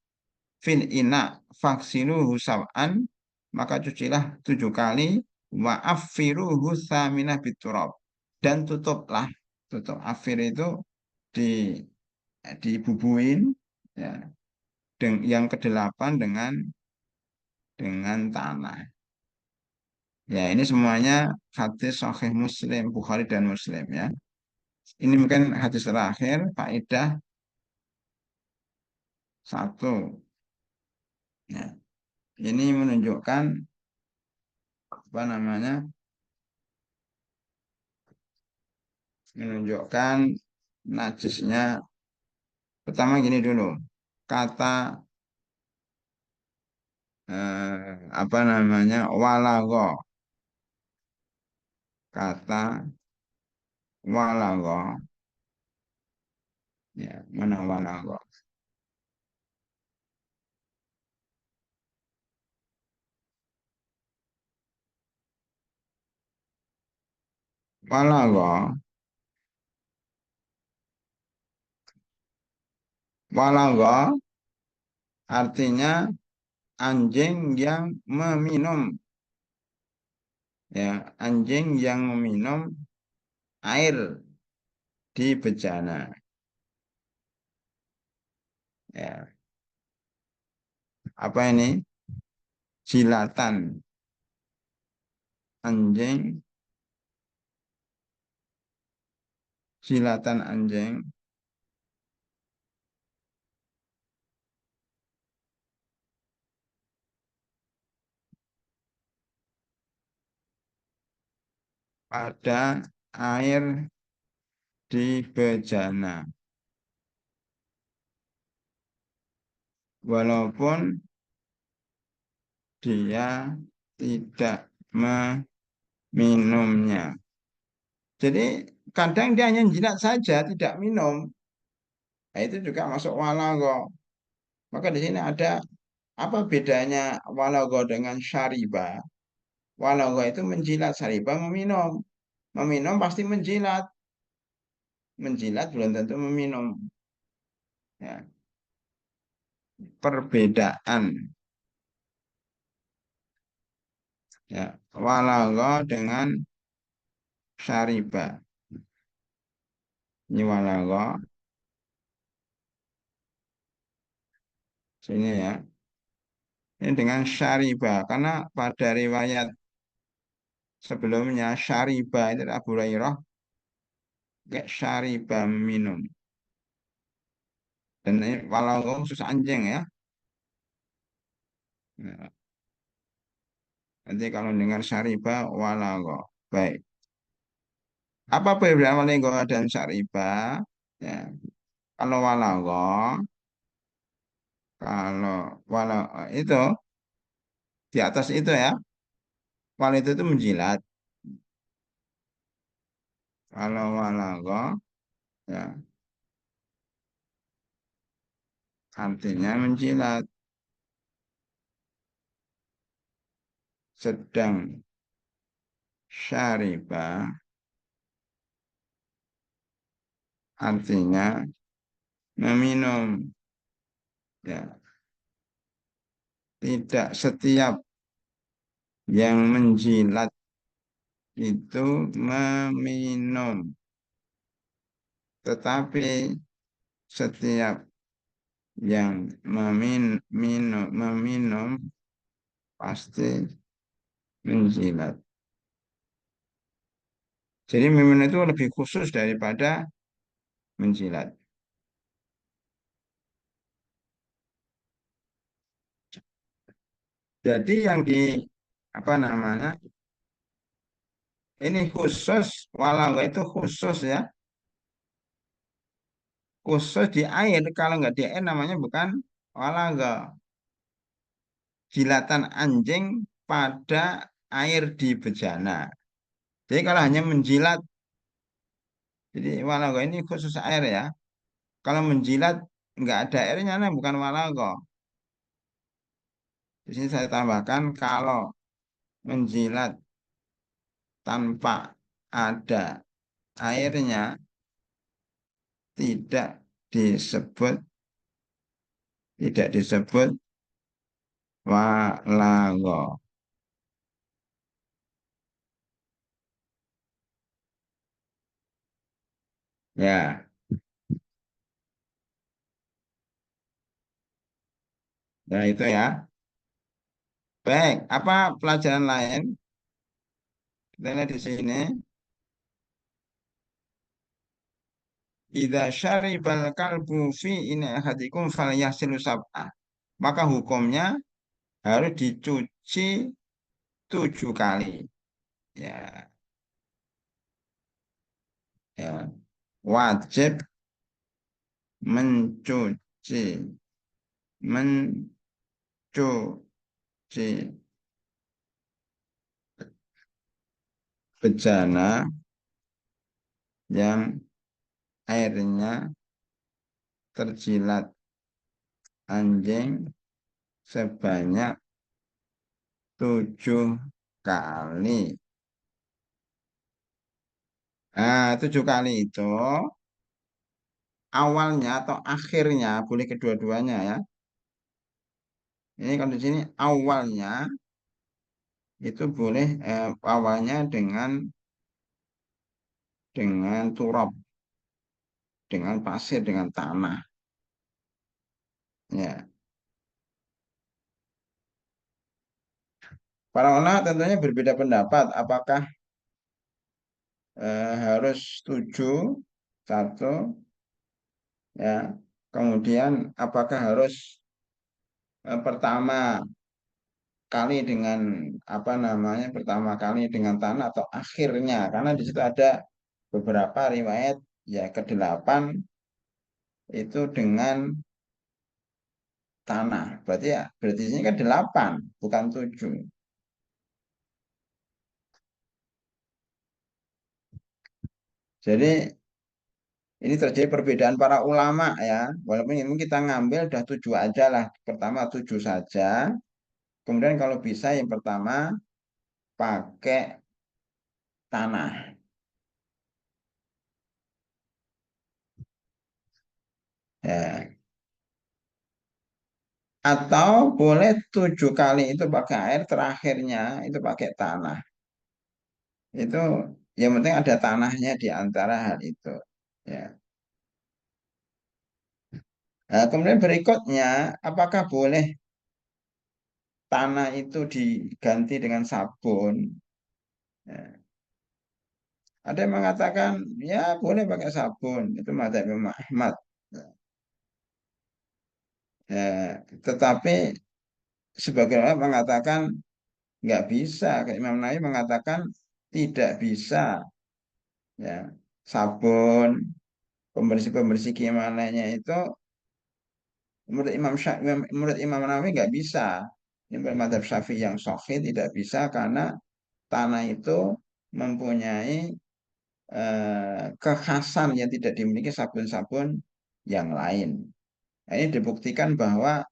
S1: fil ina faksiluhu sab'an, maka cucilah 7 kali. Wa affiruhu tsaminah biturab, dan tutuplah, tutup afir itu di dibubuin ya, yang kedelapan dengan tanah. Ya, ini semuanya hadis Sahih Muslim, Bukhari dan Muslim ya. Ini mungkin hadis terakhir, faedah satu. Ya, ini menunjukkan apa namanya? Menunjukkan najisnya. Pertama gini dulu, kata apa namanya, walago, kata walago, ya mana walago? Walago, walago artinya anjing yang meminum, ya, anjing yang meminum air di bejana. Ya, apa ini? Jilatan anjing, jilatan anjing pada air di bejana. Walaupun dia tidak meminumnya. Jadi kadang dia hanya jilat saja, tidak minum. Nah, itu juga masuk walago. Maka di sini ada apa bedanya walago dengan syariba? Walago itu menjilat, syariba meminum. Meminum pasti menjilat. Menjilat belum tentu meminum. Ya, perbedaan ya walago dengan syariba. Ini walago sini ya. Ini dengan syariba karena pada riwayat sebelumnya syariba itu Abu Hurairah kayak syariba minum. Dan ini walago khusus anjing ya. Nah, nanti kalau dengar syariba walago. Baik. Apa perbedaan walago dan syariba? Ya. Kalau walago, kalau walau itu di atas itu ya, wal itu menjilat. Kalau walago, ya artinya menjilat. Sedang syariba artinya meminum. Ya, tidak setiap yang menjilat itu meminum, tetapi setiap yang meminum pasti menjilat. Jadi meminum itu lebih khusus daripada menjilat. Jadi yang di apa namanya ini khusus, walau itu khusus ya, khusus di air. Kalau nggak di air namanya bukan olahraga. Jilatan anjing pada air di bejana. Jadi kalau hanya menjilat, jadi walago ini khusus air ya. Kalau menjilat nggak ada airnya, nah bukan walago. Di sini saya tambahkan kalau menjilat tanpa ada airnya tidak disebut tidak disebut walago. Ya, ya itu ya. Baik, apa pelajaran lain? Kita lihat di sini. Idza syaribal kalbu fi ina ahadikum falyasilu sab'ah. Maka hukumnya harus dicuci 7 kali. Ya, ya. Wajib mencuci, mencuci bejana yang airnya terjilat anjing sebanyak 7 kali. Nah, 7 kali itu awalnya atau akhirnya boleh kedua-duanya ya. Ini kalau di sini awalnya itu boleh awalnya dengan turab, dengan pasir, dengan tanah. Ya, para ulama tentunya berbeda pendapat. Apakah harus 7 satu ya. Kemudian apakah harus pertama kali dengan apa namanya pertama kali dengan tanah atau akhirnya karena di situ ada beberapa riwayat ya kedelapan itu dengan tanah. Berarti ya, berarti ini kan 8, bukan 7. Jadi ini terjadi perbedaan para ulama ya. Walaupun ini kita ngambil dah 7 aja lah. Pertama 7 saja. Kemudian kalau bisa yang pertama pakai tanah. Ya. Atau boleh 7 kali itu pakai air, terakhirnya itu pakai tanah. Itu yang penting ada tanahnya di antara hal itu. Ya. Nah, kemudian berikutnya, apakah boleh tanah itu diganti dengan sabun? Ya. Ada yang mengatakan, ya boleh pakai sabun. Itu madzhab Imam Ahmad. Ya, tetapi sebagian orang mengatakan nggak bisa. Kayak Imam Nawawi mengatakan tidak bisa, ya, sabun pembersih gimana itu menurut Imam Nawawi nggak bisa. Ini bermadzhab Syafi'i yang sahih tidak bisa karena tanah itu mempunyai kekhasan yang tidak dimiliki sabun-sabun yang lain. Nah, ini dibuktikan bahwa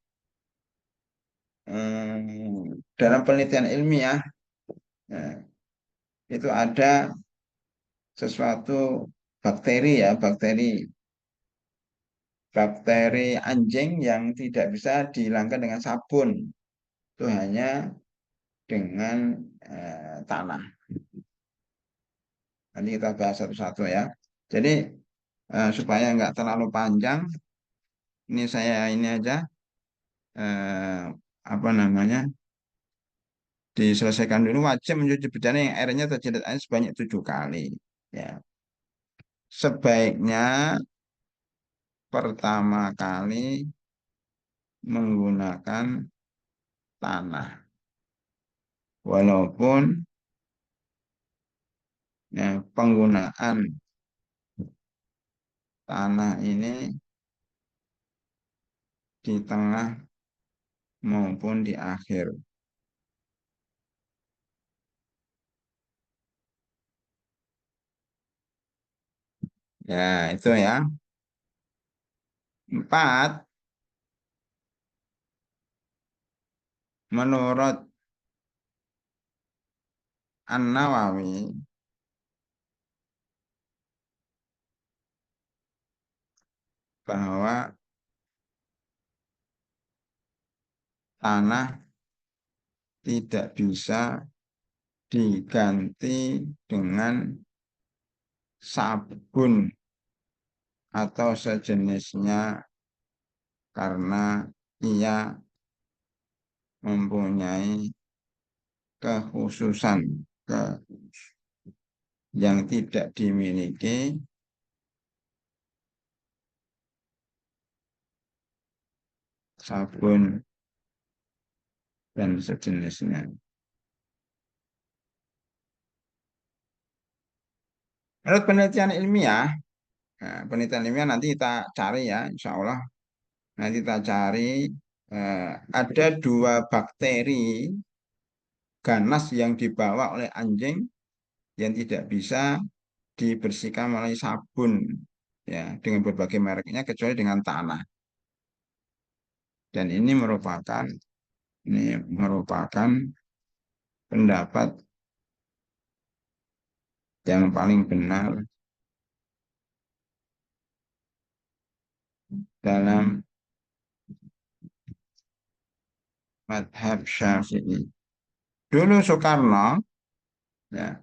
S1: dalam penelitian ilmiah, eh, itu ada sesuatu bakteri, ya, bakteri anjing yang tidak bisa dihilangkan dengan sabun. Itu hanya dengan tanah. Nanti kita bahas satu-satu ya. Jadi supaya nggak terlalu panjang, ini saya ini aja, eh, apa namanya, diselesaikan dulu. Wajib mencuci bejana yang airnya tercedot air sebanyak 7 kali. Ya, sebaiknya pertama kali menggunakan tanah, walaupun ya, penggunaan tanah ini di tengah maupun di akhir. Ya, itu ya. Empat, menurut An-Nawawi, bahwa tanah tidak bisa diganti dengan sabun atau sejenisnya karena ia mempunyai kekhususan ke yang tidak dimiliki sabun dan sejenisnya. Menurut penelitian ilmiah, nah, penelitian ilmiah nanti kita cari ya, insya Allah nanti kita cari, ada 2 bakteri ganas yang dibawa oleh anjing yang tidak bisa dibersihkan melalui sabun, ya, dengan berbagai mereknya kecuali dengan tanah. Dan ini merupakan pendapat yang paling benar dalam madhab Syafi'i. Dulu ya,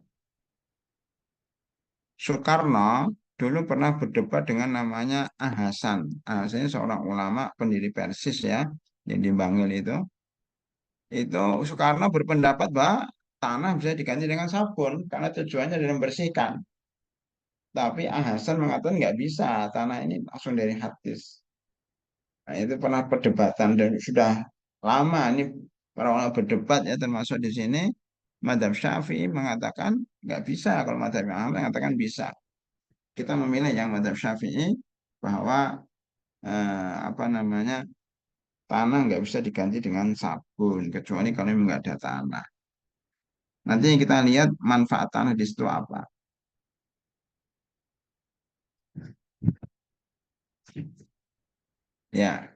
S1: Soekarno dulu pernah berdebat dengan namanya Ahasan. Ahasan ini seorang ulama pendiri Persis, ya, yang di Bangil itu. Itu Soekarno berpendapat bahwa tanah bisa diganti dengan sabun karena tujuannya adalah membersihkan. Tapi Ahasan mengatakan nggak bisa, tanah ini langsung dari hadis. Nah, itu pernah perdebatan dan sudah lama ini para ulama berdebat, ya, termasuk di sini Madhab Syafi'i mengatakan nggak bisa, kalau Madhab yang lain mengatakan bisa. Kita memilih yang Madhab Syafi'i bahwa apa namanya, tanah nggak bisa diganti dengan sabun kecuali kalau memang nggak ada tanah. Nanti kita lihat manfaat tanah di situ apa. Ya,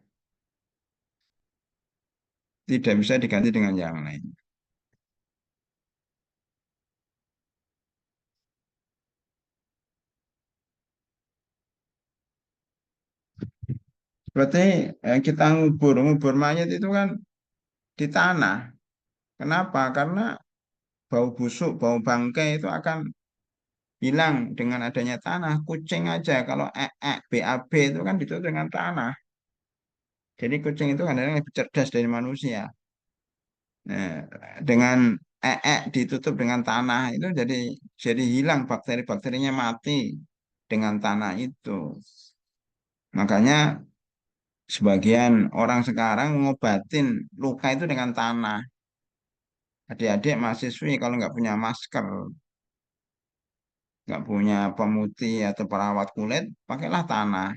S1: tidak bisa diganti dengan yang lain. Berarti kita ngubur mayat itu kan di tanah. Kenapa? Karena bau busuk, bau bangkai itu akan hilang dengan adanya tanah. Kucing aja kalau BAB itu kan ditutup dengan tanah. Jadi kucing itu kadang lebih cerdas dari manusia. Nah, dengan ditutup dengan tanah itu jadi hilang, bakteri-bakterinya mati dengan tanah itu. Makanya Sebagian orang sekarang ngobatin luka itu dengan tanah. Adik-adik mahasiswi kalau nggak punya masker, nggak punya pemutih atau perawat kulit, pakailah tanah.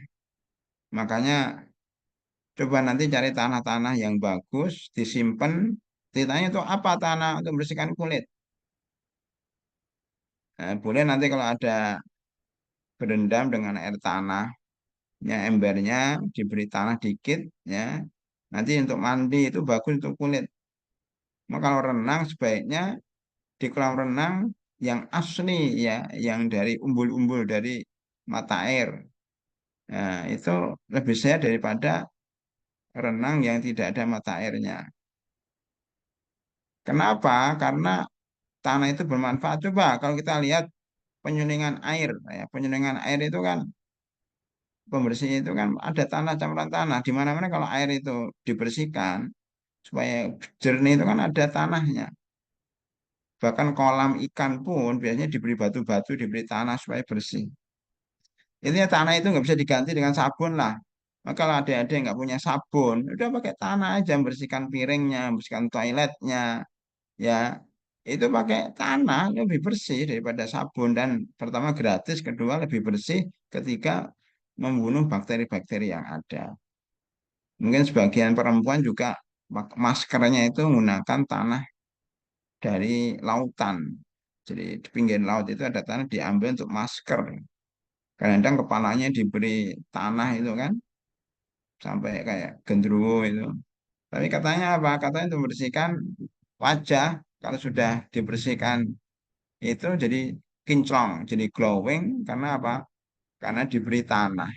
S1: Makanya coba nanti cari tanah-tanah yang bagus, disimpan. Ditanya itu apa tanah untuk membersihkan kulit. Boleh nanti kalau ada berendam dengan air tanahnya, embernya diberi tanah dikit, ya. Nanti untuk mandi itu bagus untuk kulit. Maka kalau renang sebaiknya di kolam renang yang asli, ya, yang dari umbul-umbul dari mata air. Nah, itu lebih sehat daripada renang yang tidak ada mata airnya. Kenapa? Karena tanah itu bermanfaat. Coba kalau kita lihat penyulingan air, ya, penyulingan air itu kan pembersih itu kan ada tanah, campuran tanah. Di mana-mana kalau air itu dibersihkan supaya jernih itu kan ada tanahnya. Bahkan kolam ikan pun biasanya diberi batu-batu, diberi tanah supaya bersih. Intinya tanah itu nggak bisa diganti dengan sabun lah. Maka kalau ada yang nggak punya sabun, udah pakai tanah aja, membersihkan piringnya, membersihkan toiletnya, ya. Itu pakai tanah lebih bersih daripada sabun dan pertama gratis, kedua lebih bersih, ketiga membunuh bakteri-bakteri yang ada. Mungkin sebagian perempuan juga maskernya itu menggunakan tanah dari lautan. Jadi di pinggir laut itu ada tanah diambil untuk masker. Kadang-kadang kepalanya diberi tanah itu kan sampai kayak gendruwo itu. Tapi katanya apa? Katanya untuk membersihkan wajah. Kalau sudah dibersihkan itu jadi kinclong, jadi glowing karena apa? Karena diberi tanah.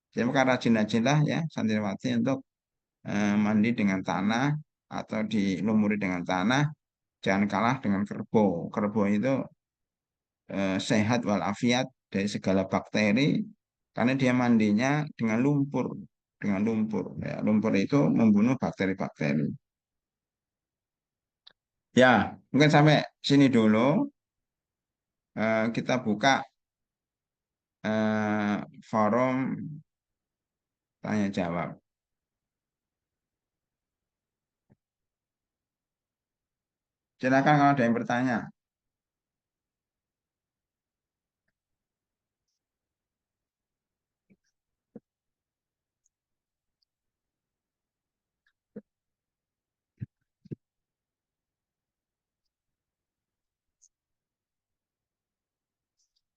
S1: Jadi maka rajin-rajinlah ya santriwati untuk mandi dengan tanah atau dilumuri dengan tanah. Jangan kalah dengan kerbau. Kerbau itu sehat walafiat dari segala bakteri karena dia mandinya dengan lumpur. Dengan lumpur. Ya, lumpur itu membunuh bakteri-bakteri. Ya, mungkin sampai sini dulu. Kita buka forum tanya jawab. Silakan kalau ada yang bertanya.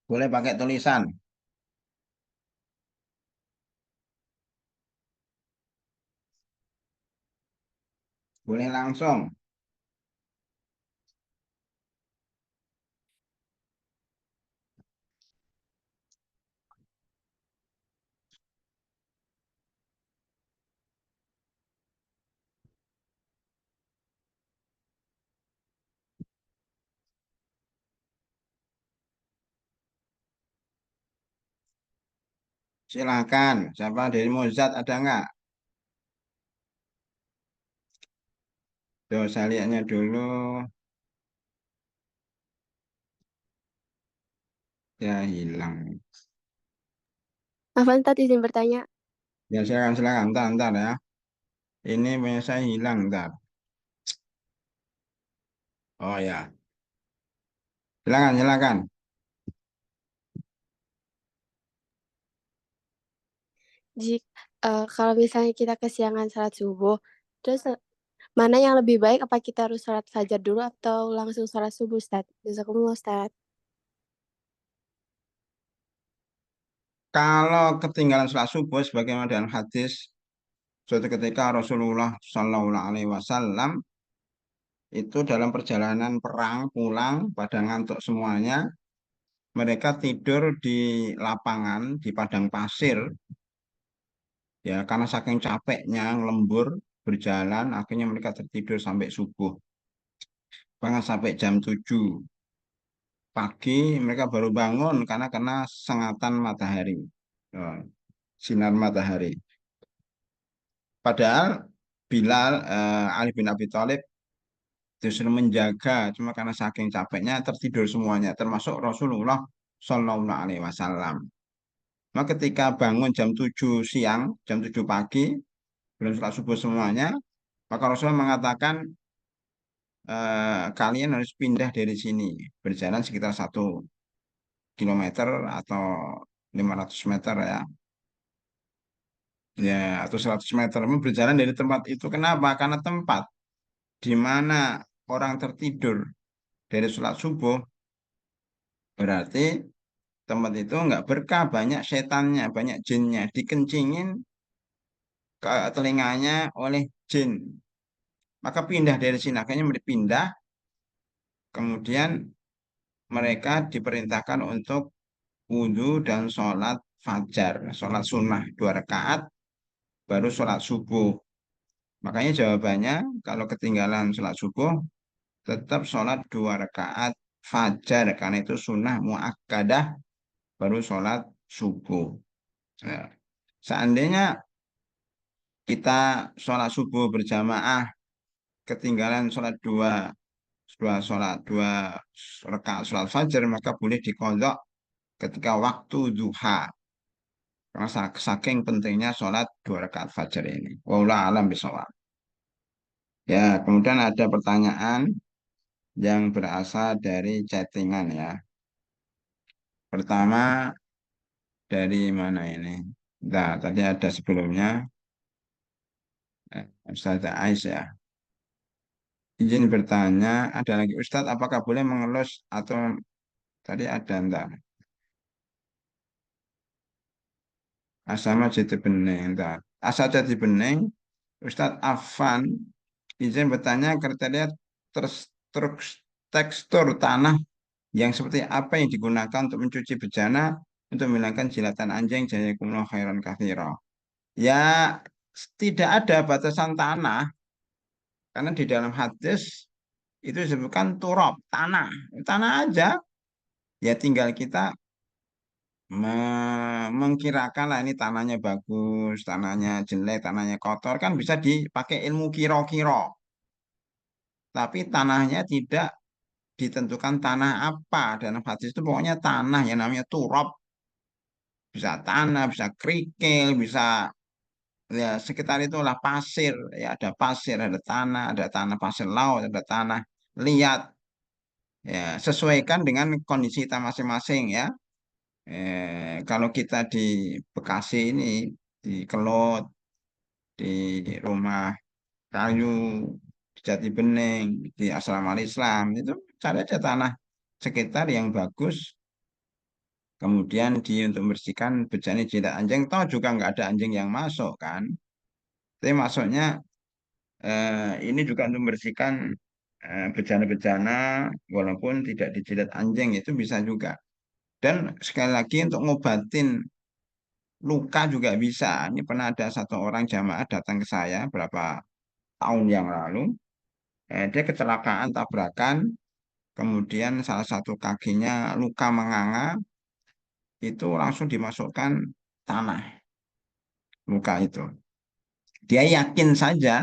S1: Boleh pakai tulisan, boleh langsung. Silakan. Siapa dari Mozart ada nggak? Tuh, saya lihatnya dulu. Ya hilang.
S2: Afan tadi izin bertanya.
S1: Ya silakan silakan. Ntar ntar ya. Ini punya saya hilang ntar. Oh ya. Silakan silakan.
S2: Kalau misalnya kita kesiangan salat subuh, terus mana yang lebih baik? Apa kita harus salat fajar dulu atau langsung salat subuh, Ustaz? Jazakumullah, Ustaz.
S1: Kalau ketinggalan sholat subuh sebagaimana dalam hadis suatu ketika Rasulullah Shallallahu Alaihi Wasallam itu dalam perjalanan perang pulang pada ngantuk semuanya, mereka tidur di lapangan di padang pasir, ya karena saking capeknya lembur berjalan akhirnya mereka tertidur sampai subuh, bahkan sampai jam 7 pagi mereka baru bangun karena kena sengatan matahari. Ya, sinar matahari. Padahal Bilal, Ali bin Abi Thalib disuruh menjaga, cuma karena saking capeknya tertidur semuanya, termasuk Rasulullah Shallallahu Alaihi Wasallam. Maka ketika bangun jam 7 siang, jam 7 pagi, belum sholat subuh semuanya, maka Rasulullah mengatakan kalian harus pindah dari sini, berjalan sekitar 1 kilometer atau 500 meter ya, ya atau 100 meter. Berjalan dari tempat itu. Kenapa? Karena tempat di mana orang tertidur dari sholat subuh, berarti tempat itu nggak berkah, banyak setannya, banyak jinnya, dikencingin ke telinganya oleh jin. Maka pindah dari sini, akhirnya pindah, kemudian mereka diperintahkan untuk wudhu dan sholat fajar, sholat sunnah 2 rakaat, baru sholat subuh. Makanya jawabannya, kalau ketinggalan sholat subuh, tetap sholat 2 rakaat fajar, karena itu sunnah muakkadah, baru sholat subuh. Nah, seandainya kita sholat subuh berjamaah, ketinggalan sholat dua rakaat sholat fajar, maka boleh dikodok ketika waktu duha. Karena saking pentingnya sholat 2 rakaat fajar ini. Wallahu alam bisawab. Ya, kemudian ada pertanyaan yang berasal dari chattingan ya. Pertama, dari mana ini? Nah, tadi ada sebelumnya, Ustazah Ais ya. Izin bertanya, ada lagi Ustadz, apakah boleh mengelus atau tadi ada enggak? Asama jati bening, enggak. Asal jati bening, Ustadz Afan, izin bertanya kriteria tekstur tanah yang seperti apa yang digunakan untuk mencuci bejana untuk menghilangkan jilatan anjing jazakumullah khairan katsira. Ya, tidak ada batasan tanah karena di dalam hadis itu disebutkan turab, tanah. Tanah aja. Ya tinggal kita mengkirakan lah ini tanahnya bagus, tanahnya jelek, tanahnya kotor kan bisa dipakai ilmu kiro-kiro. Tapi tanahnya tidak ditentukan tanah apa. Dalam hadis itu pokoknya tanah yang namanya turab. Bisa tanah, bisa kerikil, bisa ya sekitar itulah pasir. Ya ada pasir, ada tanah pasir laut, ada tanah liat. Ya sesuaikan dengan kondisi kita masing-masing ya. Kalau kita di Bekasi ini, di Kelot, di rumah kayu, di Jati Bening, di Asrama Islam, itu cari aja tanah sekitar yang bagus. Kemudian untuk membersihkan bejana jidat anjing, toh juga nggak ada anjing yang masuk kan. Tapi maksudnya ini juga untuk membersihkan bejana-bejana walaupun tidak dijilat anjing itu bisa juga. Dan sekali lagi untuk ngobatin luka juga bisa. Ini pernah ada satu orang jamaah datang ke saya berapa tahun yang lalu. Dia kecelakaan tabrakan, kemudian salah satu kakinya luka menganga, itu langsung dimasukkan tanah luka itu. Dia yakin saja,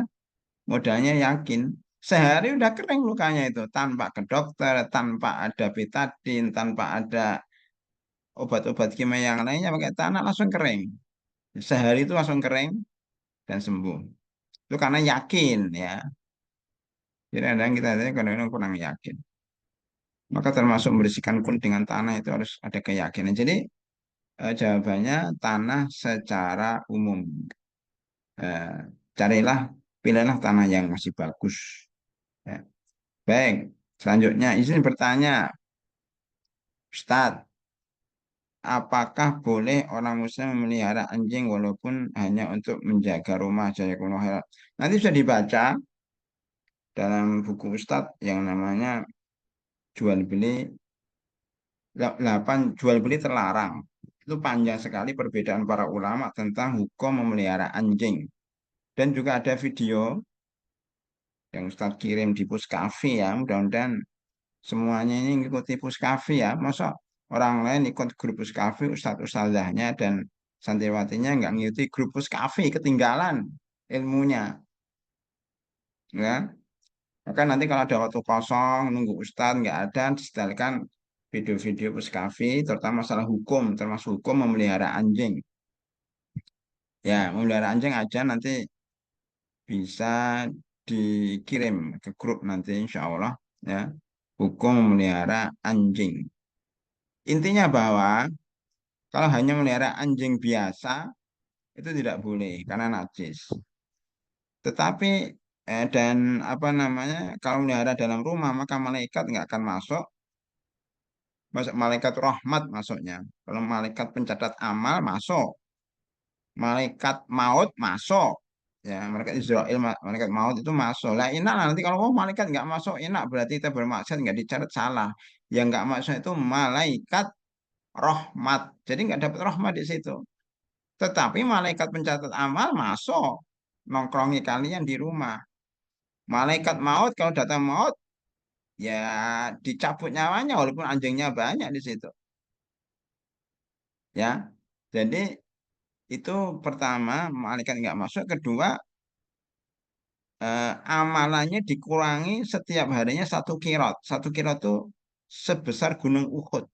S1: modalnya yakin. Sehari udah kering lukanya itu, tanpa ke dokter, tanpa ada betadin, tanpa ada obat-obat kimia yang lainnya, pakai tanah langsung kering. Sehari itu langsung kering dan sembuh. Itu karena yakin ya. Jadi kadang kita kadang-kadang kurang yakin. Maka termasuk membersihkan pun dengan tanah itu harus ada keyakinan. Jadi jawabannya tanah secara umum. Eh, carilah, pilihlah tanah yang masih bagus. Ya. Baik, selanjutnya izin bertanya, Ustadz, apakah boleh orang Muslim memelihara anjing walaupun hanya untuk menjaga rumah Jazakumullah khairan? Nanti bisa dibaca dalam buku Ustadz yang namanya jual beli 8 jual beli terlarang. Itu panjang sekali perbedaan para ulama tentang hukum memelihara anjing. Dan juga ada video yang Ustadz kirim di Puskafi ya. Mudah-mudahan semuanya ini ngikuti Puskafi ya. Masa orang lain ikut grup Puskafi, Ustadz-Ustadzahnya dan santriwatinya nggak ngikuti grup Puskafi, ketinggalan ilmunya. Ya. Maka nanti kalau ada waktu kosong, nunggu Ustadz nggak ada, disetelkan video-video Puskafi, terutama masalah hukum, termasuk hukum memelihara anjing. Ya, memelihara anjing aja nanti bisa dikirim ke grup nanti insya Allah ya. Hukum memelihara anjing. Intinya bahwa kalau hanya memelihara anjing biasa itu tidak boleh karena najis. Tetapi dan apa namanya kalau memelihara dalam rumah maka malaikat nggak akan masuk. Malaikat rahmat masuknya. Kalau malaikat pencatat amal masuk. Malaikat maut masuk. Ya, malaikat Israel, malaikat maut itu masuk. Lah enak lah nanti kalau malaikat nggak masuk enak berarti kita bermaksud nggak dicatat salah. Yang nggak masuk itu malaikat rahmat. Jadi nggak dapat rahmat di situ. Tetapi malaikat pencatat amal masuk nongkrongi kalian di rumah. Malaikat maut kalau datang maut ya dicabut nyawanya walaupun anjingnya banyak di situ. Ya, jadi itu pertama malaikat nggak masuk. Kedua amalannya dikurangi setiap harinya 1 kirot. 1 kirot itu sebesar gunung Uhud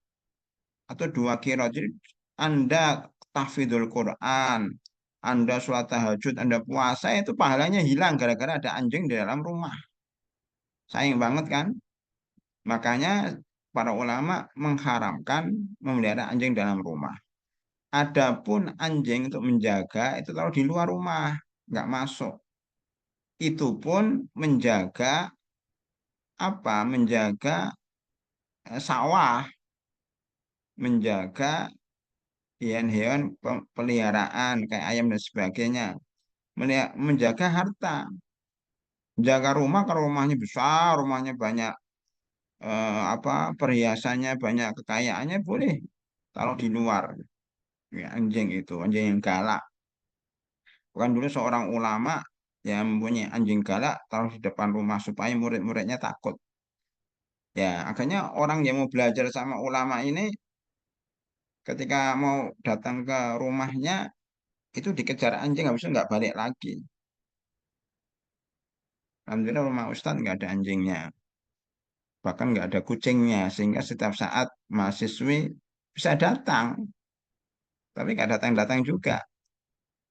S1: atau 2 kirot. Jadi Anda tahfidzul Quran, Anda sholat tahajud, Anda puasa itu pahalanya hilang gara-gara ada anjing di dalam rumah. Sayang banget kan? Makanya para ulama mengharamkan memelihara anjing dalam rumah. Adapun anjing untuk menjaga itu taruh di luar rumah, nggak masuk. Itu pun menjaga apa? Menjaga sawah, menjaga hewan-hewan peliharaan kayak ayam dan sebagainya, menjaga harta, menjaga rumah kalau rumahnya besar, rumahnya banyak apa perhiasannya, banyak kekayaannya boleh kalau di luar. Ya, anjing itu anjing yang galak. Bukan dulu seorang ulama yang mempunyai anjing galak taruh di depan rumah supaya murid-muridnya takut. Ya, akhirnya orang yang mau belajar sama ulama ini ketika mau datang ke rumahnya itu dikejar anjing habis itu nggak balik lagi. Alhamdulillah rumah Ustadz nggak ada anjingnya, bahkan nggak ada kucingnya, sehingga setiap saat mahasiswi bisa datang, tapi nggak datang-datang juga.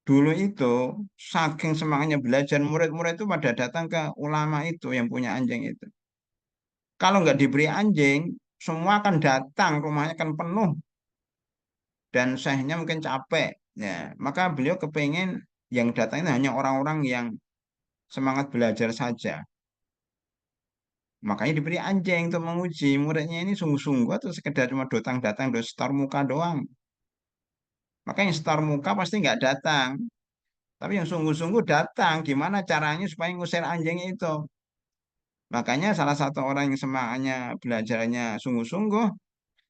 S1: Dulu itu saking semangatnya belajar murid-murid itu pada datang ke ulama itu yang punya anjing itu. Kalau nggak diberi anjing, semua akan datang, rumahnya akan penuh dan syekhnya mungkin capek. Ya, maka beliau kepengen yang datang itu hanya orang-orang yang semangat belajar saja. Makanya diberi anjing untuk menguji muridnya ini sungguh-sungguh atau sekedar cuma datang-datang do setor muka doang. Makanya yang setor muka pasti nggak datang. Tapi yang sungguh-sungguh datang. Gimana caranya supaya ngusir anjing itu? Makanya salah satu orang yang semangatnya belajarnya sungguh-sungguh,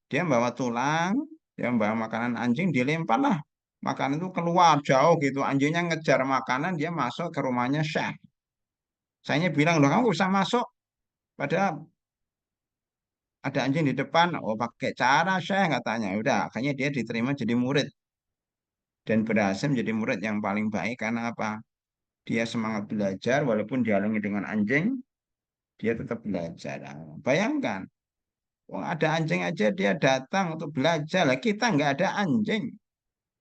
S1: dia bawa tulang, dia bawa makanan anjing, dilemparlah. Makanan itu keluar jauh gitu. Anjingnya ngejar makanan, dia masuk ke rumahnya Syekh. Saya bilang, loh kamu bisa masuk. Padahal ada anjing di depan, oh pakai cara saya katanya. Udah, akhirnya dia diterima jadi murid dan berhasil menjadi murid yang paling baik karena apa? Dia semangat belajar walaupun dihalangi dengan anjing, dia tetap belajar. Nah, bayangkan, oh, ada anjing aja dia datang untuk belajar. Lah kita nggak ada anjing.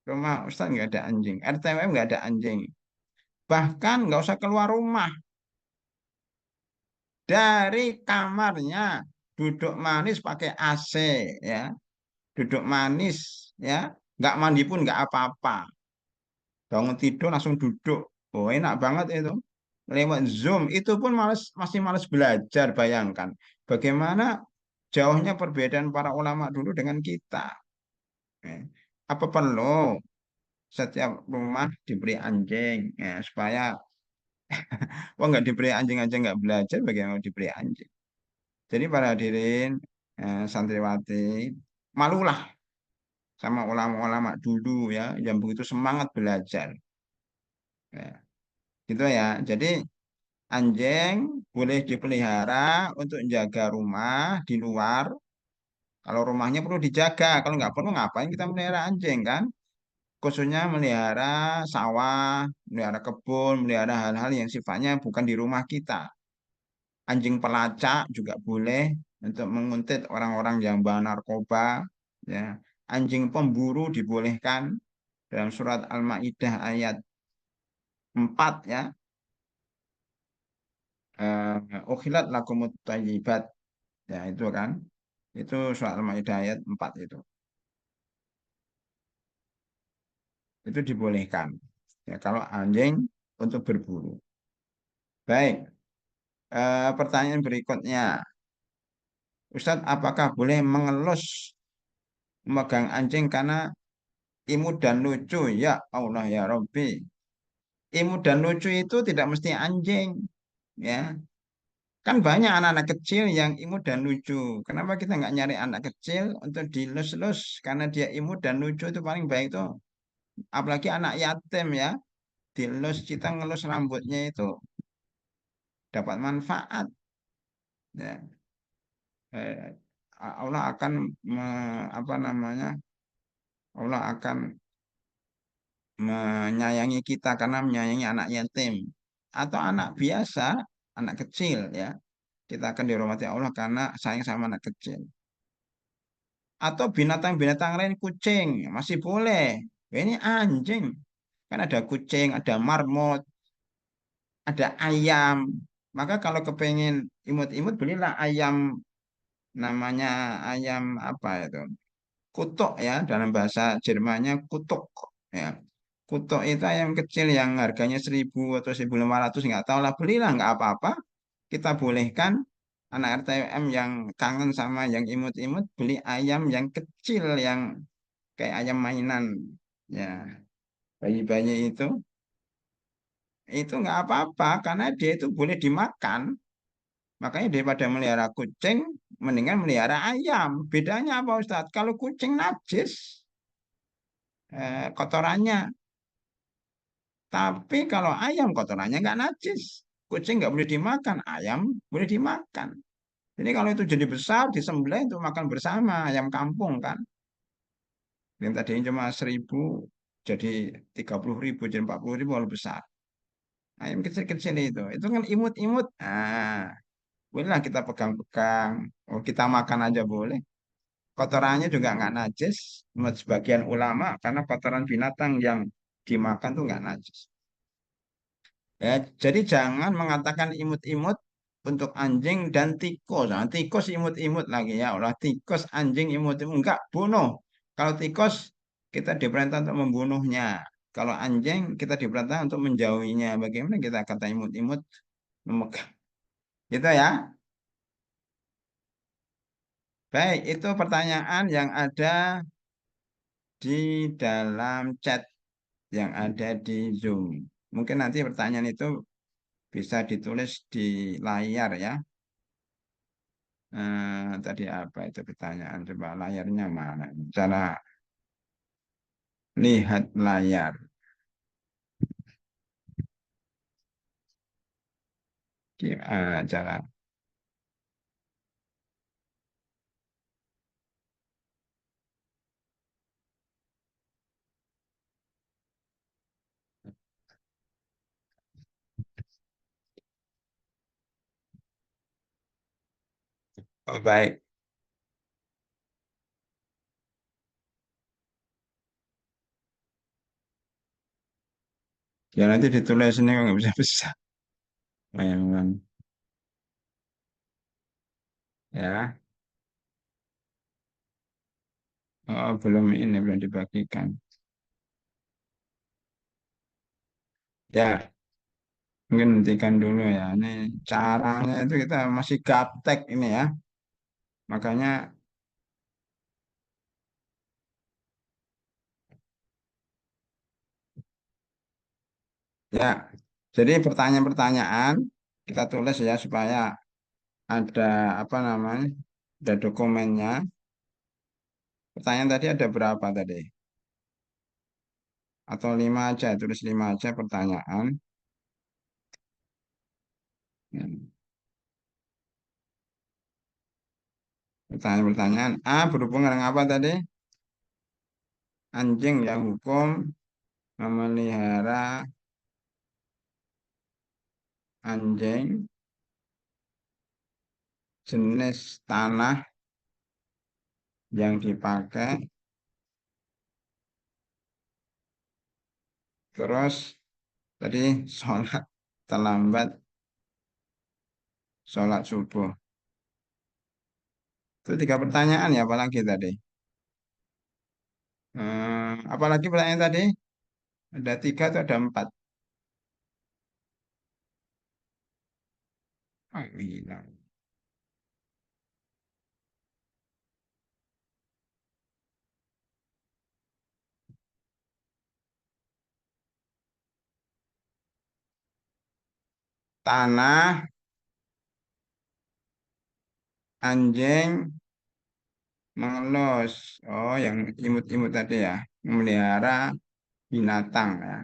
S1: Rumah Ustaz nggak ada anjing. RTWM nggak ada anjing. Bahkan nggak usah keluar rumah. Dari kamarnya duduk manis pakai AC ya, duduk manis ya, nggak mandi pun nggak apa-apa, bangun tidur langsung duduk, oh enak banget itu, lewat Zoom itu pun masih males belajar. Bayangkan bagaimana jauhnya perbedaan para ulama dulu dengan kita. Eh, apa perlu setiap rumah diberi anjing supaya wah nggak diberi anjing aja nggak belajar, bagaimana mau diberi anjing? Jadi para hadirin santriwati, malulah sama ulama-ulama dulu ya yang begitu semangat belajar. Ya, gitu ya. Jadi anjing boleh dipelihara untuk menjaga rumah di luar. Kalau rumahnya perlu dijaga, kalau nggak perlu ngapain kita melihara anjing kan? Khususnya melihara sawah, melihara kebun, melihara hal-hal yang sifatnya bukan di rumah kita. Anjing pelacak juga boleh, untuk menguntit orang-orang yang bawa narkoba, ya. Anjing pemburu dibolehkan dalam surat Al-Maidah ayat 4 ya. Ukhilat lakumut thayyibat. Ya itu kan. Itu surat Al-Maidah ayat 4 itu. Itu dibolehkan. Ya kalau anjing untuk berburu. Baik, pertanyaan berikutnya. Ustadz, apakah boleh mengelus memegang anjing karena imut dan lucu? Ya Allah ya Robbi. Imut dan lucu itu tidak mesti anjing. Ya, kan banyak anak-anak kecil yang imut dan lucu. Kenapa kita nggak nyari anak kecil untuk dilus-lus? Karena dia imut dan lucu itu paling baik tuh. Apalagi anak yatim ya. Dilus kita ngelus rambutnya itu dapat manfaat. Ya. Eh, Allah akan apa namanya? Allah akan menyayangi kita karena menyayangi anak yatim atau anak biasa, anak kecil ya. Kita akan dirahmati Allah karena sayang sama anak kecil. Atau binatang-binatang lain kucing masih boleh. Ini anjing. Kan ada kucing, ada marmot, ada ayam. Maka kalau kepengen imut-imut belilah ayam namanya ayam apa itu? Kutok ya dalam bahasa Jermannya kutok ya. Kutok itu ayam kecil yang harganya 1.000 atau 1.500 nggak tahu lah belilah nggak apa-apa. Kita bolehkan anak RTM yang kangen sama yang imut-imut beli ayam yang kecil yang kayak ayam mainan ya bayi-bayi itu nggak apa-apa karena dia itu boleh dimakan. Makanya daripada melihara kucing mendingan melihara ayam. Bedanya apa Ustadz? Kalau kucing najis kotorannya. Tapi kalau ayam kotorannya nggak najis. Kucing nggak boleh dimakan, ayam boleh dimakan. Jadi kalau itu jadi besar, disembelih untuk makan bersama, ayam kampung kan. Yang tadinya cuma 1.000, jadi 30.000, jadi 40.000 kalau besar. Ayam kecil-kecil itu kan imut-imut. Bolehlah kita pegang-pegang. Oh, kita makan aja boleh. Kotorannya juga nggak najis. Menurut sebagian ulama, karena kotoran binatang yang dimakan tuh nggak najis. Ya, jadi jangan mengatakan imut-imut untuk anjing dan tikus. Nah, tikus imut-imut lagi ya Allah. Tikus, anjing imut-imut. Enggak, bunuh. Kalau tikus kita diperintah untuk membunuhnya. Kalau anjing kita diperintah untuk menjauhinya. Bagaimana kita kata imut-imut memegang. Gitu ya. Baik, itu pertanyaan yang ada di dalam chat yang ada di Zoom. Mungkin nanti pertanyaan itu bisa ditulis di layar ya. Tadi apa itu pertanyaan? Coba layarnya mana? Cara lihat layar. Cara. Oh, baik. Ya nanti ditulis ini nggak bisa bisa. Memang ya. Oh, belum ini belum dibagikan. Ya, mungkin hentikan dulu ya. Ini caranya itu kita masih gaptek ini ya. Makanya ya. Jadi pertanyaan-pertanyaan kita tulis ya supaya ada apa namanya? Ada dokumennya. Pertanyaan tadi ada berapa tadi? Atau 5 aja, tulis 5 aja pertanyaan. Hmm. Pertanyaan-pertanyaan. Berhubungan dengan apa tadi? Anjing yang hukum memelihara anjing jenis tanah yang dipakai, terus tadi sholat terlambat, sholat subuh. Itu tiga pertanyaan ya, apalagi tadi? Apalagi pertanyaan tadi? Ada tiga atau ada empat? Oh, gila. Tanah, anjing, mengelus. Oh, yang imut-imut tadi ya. Memelihara binatang ya.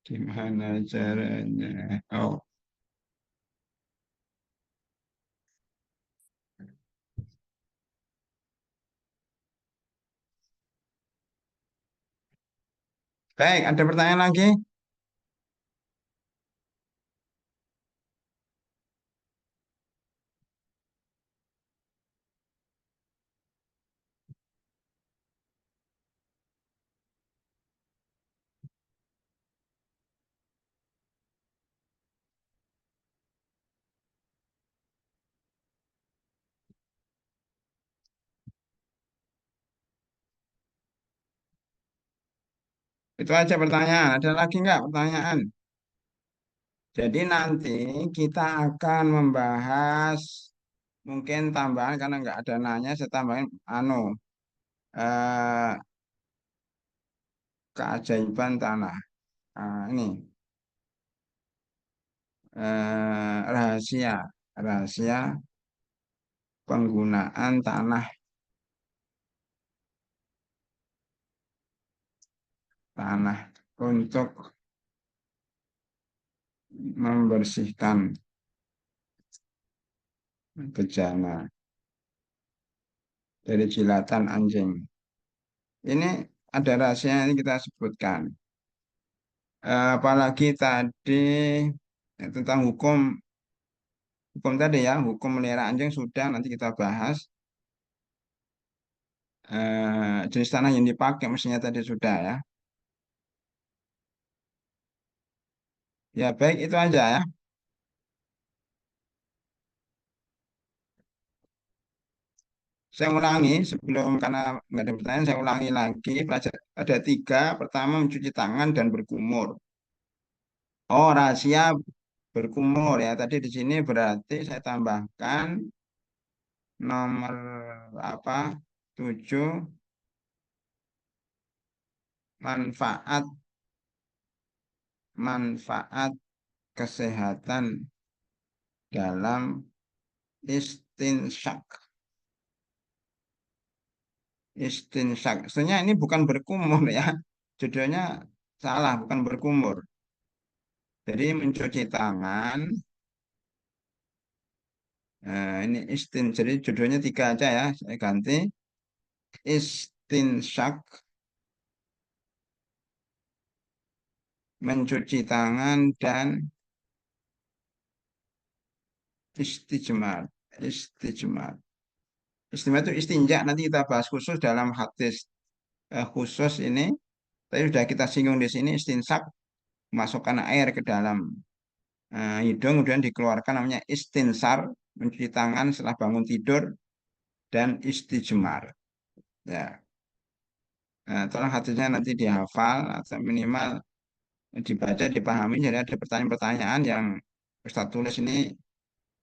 S1: Gimana caranya? Oh, baik. Ada pertanyaan lagi? Itu aja pertanyaan. Ada lagi nggak pertanyaan? Jadi nanti kita akan membahas mungkin tambahan karena nggak ada nanya, saya tambahin eh, keajaiban tanah. Ini rahasia rahasia penggunaan tanah untuk membersihkan bejana dari jilatan anjing. Ini ada rahasia yang kita sebutkan. Apalagi tadi tentang hukum hukum tadi ya, hukum melihara anjing sudah nanti kita bahas. Jenis tanah yang dipakai mestinya tadi sudah ya. Ya baik itu aja ya. Saya ulangi sebelum karena nggak ada pertanyaan saya ulangi lagi. Ada tiga. Pertama mencuci tangan dan berkumur. Oh rahasia berkumur ya. Tadi di sini berarti saya tambahkan nomor apa? 7 manfaat manfaat kesehatan dalam istinsyak. Istinsyak. Sebenarnya ini bukan berkumur ya. Judulnya salah, bukan berkumur. Jadi mencuci tangan. Ini jadi judulnya tiga aja ya. Saya ganti istinsyak, mencuci tangan dan istijmar. Istijmar. Istimewa itu istinja. Nanti kita bahas khusus dalam hadis khusus ini. Tapi sudah kita singgung di sini istinsak, masukkan air ke dalam hidung kemudian dikeluarkan namanya istinsar, mencuci tangan setelah bangun tidur dan istijmar. Ya, tolong hadisnya nanti dihafal atau minimal dibaca, dipahami. Jadi ada pertanyaan-pertanyaan yang Ustaz tulis ini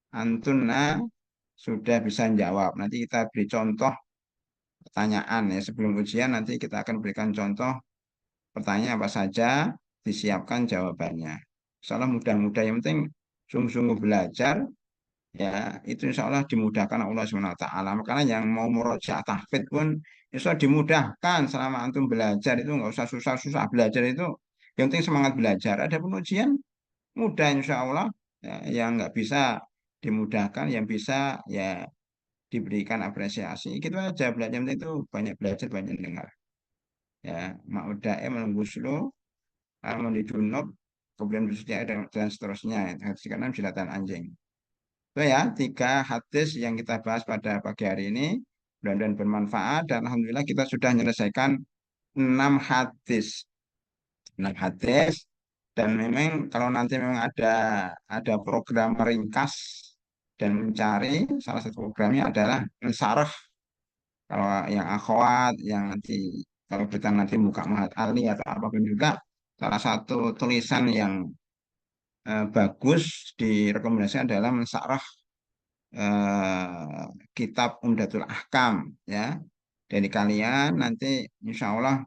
S1: Antuna sudah bisa jawab. Nanti kita beri contoh pertanyaan ya sebelum ujian nanti kita akan berikan contoh pertanyaan apa saja, disiapkan jawabannya. Insyaallah mudah-mudah yang penting sungguh-sungguh belajar ya itu insya Allah dimudahkan Allah Subhanahu Wa Taala. Makanya yang mau murojaah tahfidz pun insya Allah dimudahkan selama antum belajar itu nggak usah susah-susah belajar itu. Yang penting semangat belajar. Ada pun ujian mudah insya Allah ya, yang nggak bisa dimudahkan, yang bisa ya diberikan apresiasi, gitu aja belajar itu banyak belajar banyak dengar. Ya, ma'udae menunggu slow, mandi junub, kemudian bersedia dan seterusnya. Hadis ke-6 jilatan anjing. Itu ya, 3 hadis yang kita bahas pada pagi hari ini. Mudah-mudahan bermanfaat dan alhamdulillah kita sudah menyelesaikan 6 hadis. 6 hadis dan memang kalau nanti memang ada program meringkas dan mencari, salah satu programnya adalah mensarah. Kalau yang akhwat yang nanti kalau kita nanti buka Mahat Ali atau apapun juga, salah satu tulisan yang bagus direkomendasikan adalah mensarah kitab Umdatul Ahkam, ya. Dari kalian nanti insya Allah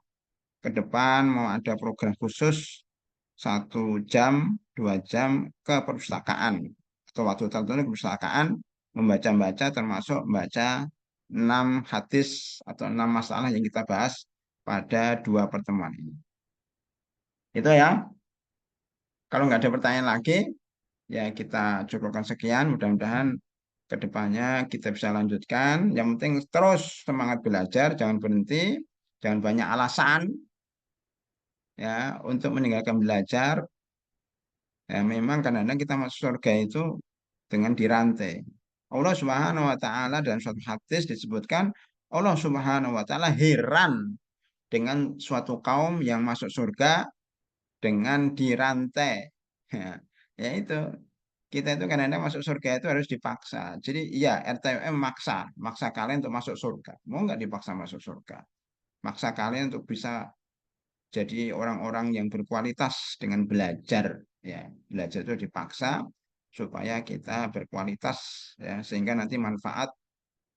S1: ke depan mau ada program khusus 1 jam, 2 jam ke perpustakaan atau waktu tertentu ke perpustakaan membaca-baca termasuk membaca 6 hadis atau 6 masalah yang kita bahas pada 2 pertemuan ini. Itu ya. Kalau nggak ada pertanyaan lagi, ya kita cukupkan sekian. Mudah-mudahan ke depannya kita bisa lanjutkan. Yang penting terus semangat belajar, jangan berhenti, jangan banyak alasan ya untuk meninggalkan belajar. Ya, memang kadang-kadang kita masuk surga itu dengan dirantai. Allah Subhanahu wa taala dalam suatu hadis disebutkan Allah Subhanahu wa taala heran dengan suatu kaum yang masuk surga dengan dirantai. Ya, ya itu kita itu kadang-kadang masuk surga itu harus dipaksa. Jadi iya RTM maksa kalian untuk masuk surga. Mau nggak dipaksa masuk surga? Maksa kalian untuk bisa jadi orang-orang yang berkualitas dengan belajar. Ya, belajar itu dipaksa supaya kita berkualitas ya sehingga nanti manfaat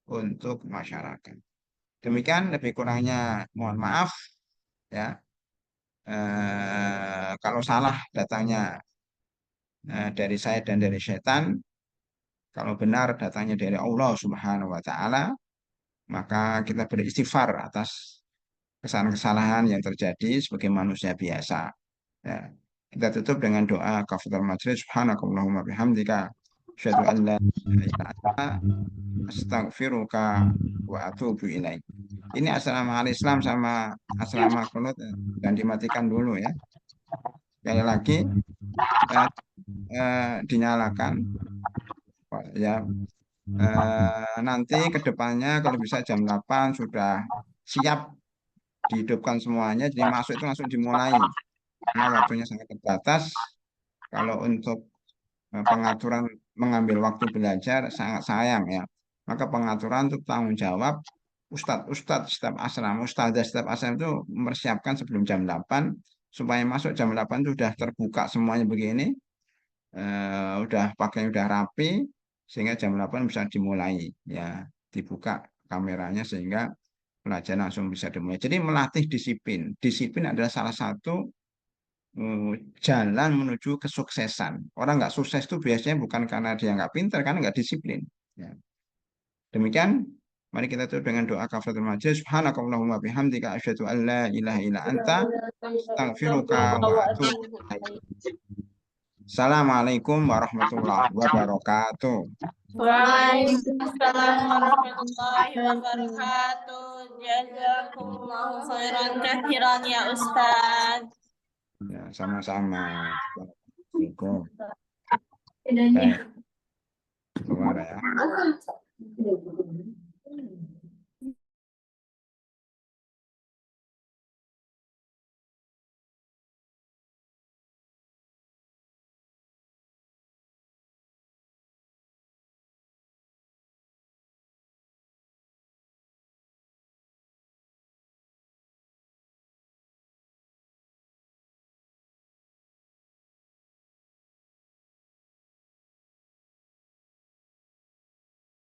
S1: untuk masyarakat. Demikian lebih kurangnya mohon maaf ya. Kalau salah datangnya dari saya dan dari setan, kalau benar datangnya dari Allah Subhanahu wa taala, maka kita beristighfar atas kesalahan-kesalahan yang terjadi sebagai manusia biasa. Ya. Kita tutup dengan doa kafaratul majlis. Subhanakallahumma bihamdika asyhadu an la ilaha illa anta astaghfiruka wa atubu ilaik. Ini asrama al-Islam sama asrama kunut dan dimatikan dulu ya. Sekali lagi eh, dinyalakan ya. Nanti ke depannya kalau bisa jam 8 sudah siap dihidupkan semuanya. Jadi masuk itu langsung dimulai. Karena waktunya sangat terbatas. Kalau untuk pengaturan mengambil waktu belajar sangat sayang ya. Maka pengaturan untuk tanggung jawab Ustadz setiap asrama, Ustadzah setiap asrama itu mempersiapkan sebelum jam 8 supaya masuk jam 8 itu sudah terbuka semuanya begini, udah pakainya udah rapi sehingga jam 8 bisa dimulai ya, dibuka kameranya sehingga pelajaran langsung bisa dimulai. Jadi melatih disiplin. Disiplin adalah salah satu eh, jalan menuju kesuksesan. Orang nggak sukses itu biasanya bukan karena dia nggak pintar, karena nggak disiplin. Ya. Demikian, mari kita tutup dengan doa kafaratul majlis. Subhanakallahumma bihamdika asyhadu an la ilaha illa anta astaghfiruka wa atubu ilaik. Assalamualaikum warahmatullahi wabarakatuh.
S3: Waalaikumsalam warahmatullahi wabarakatuh. Jazakumullahu khairan kathiran ya Ustaz.
S1: Ya, sama-sama. Assalamualaikum. Baik, keluar ya.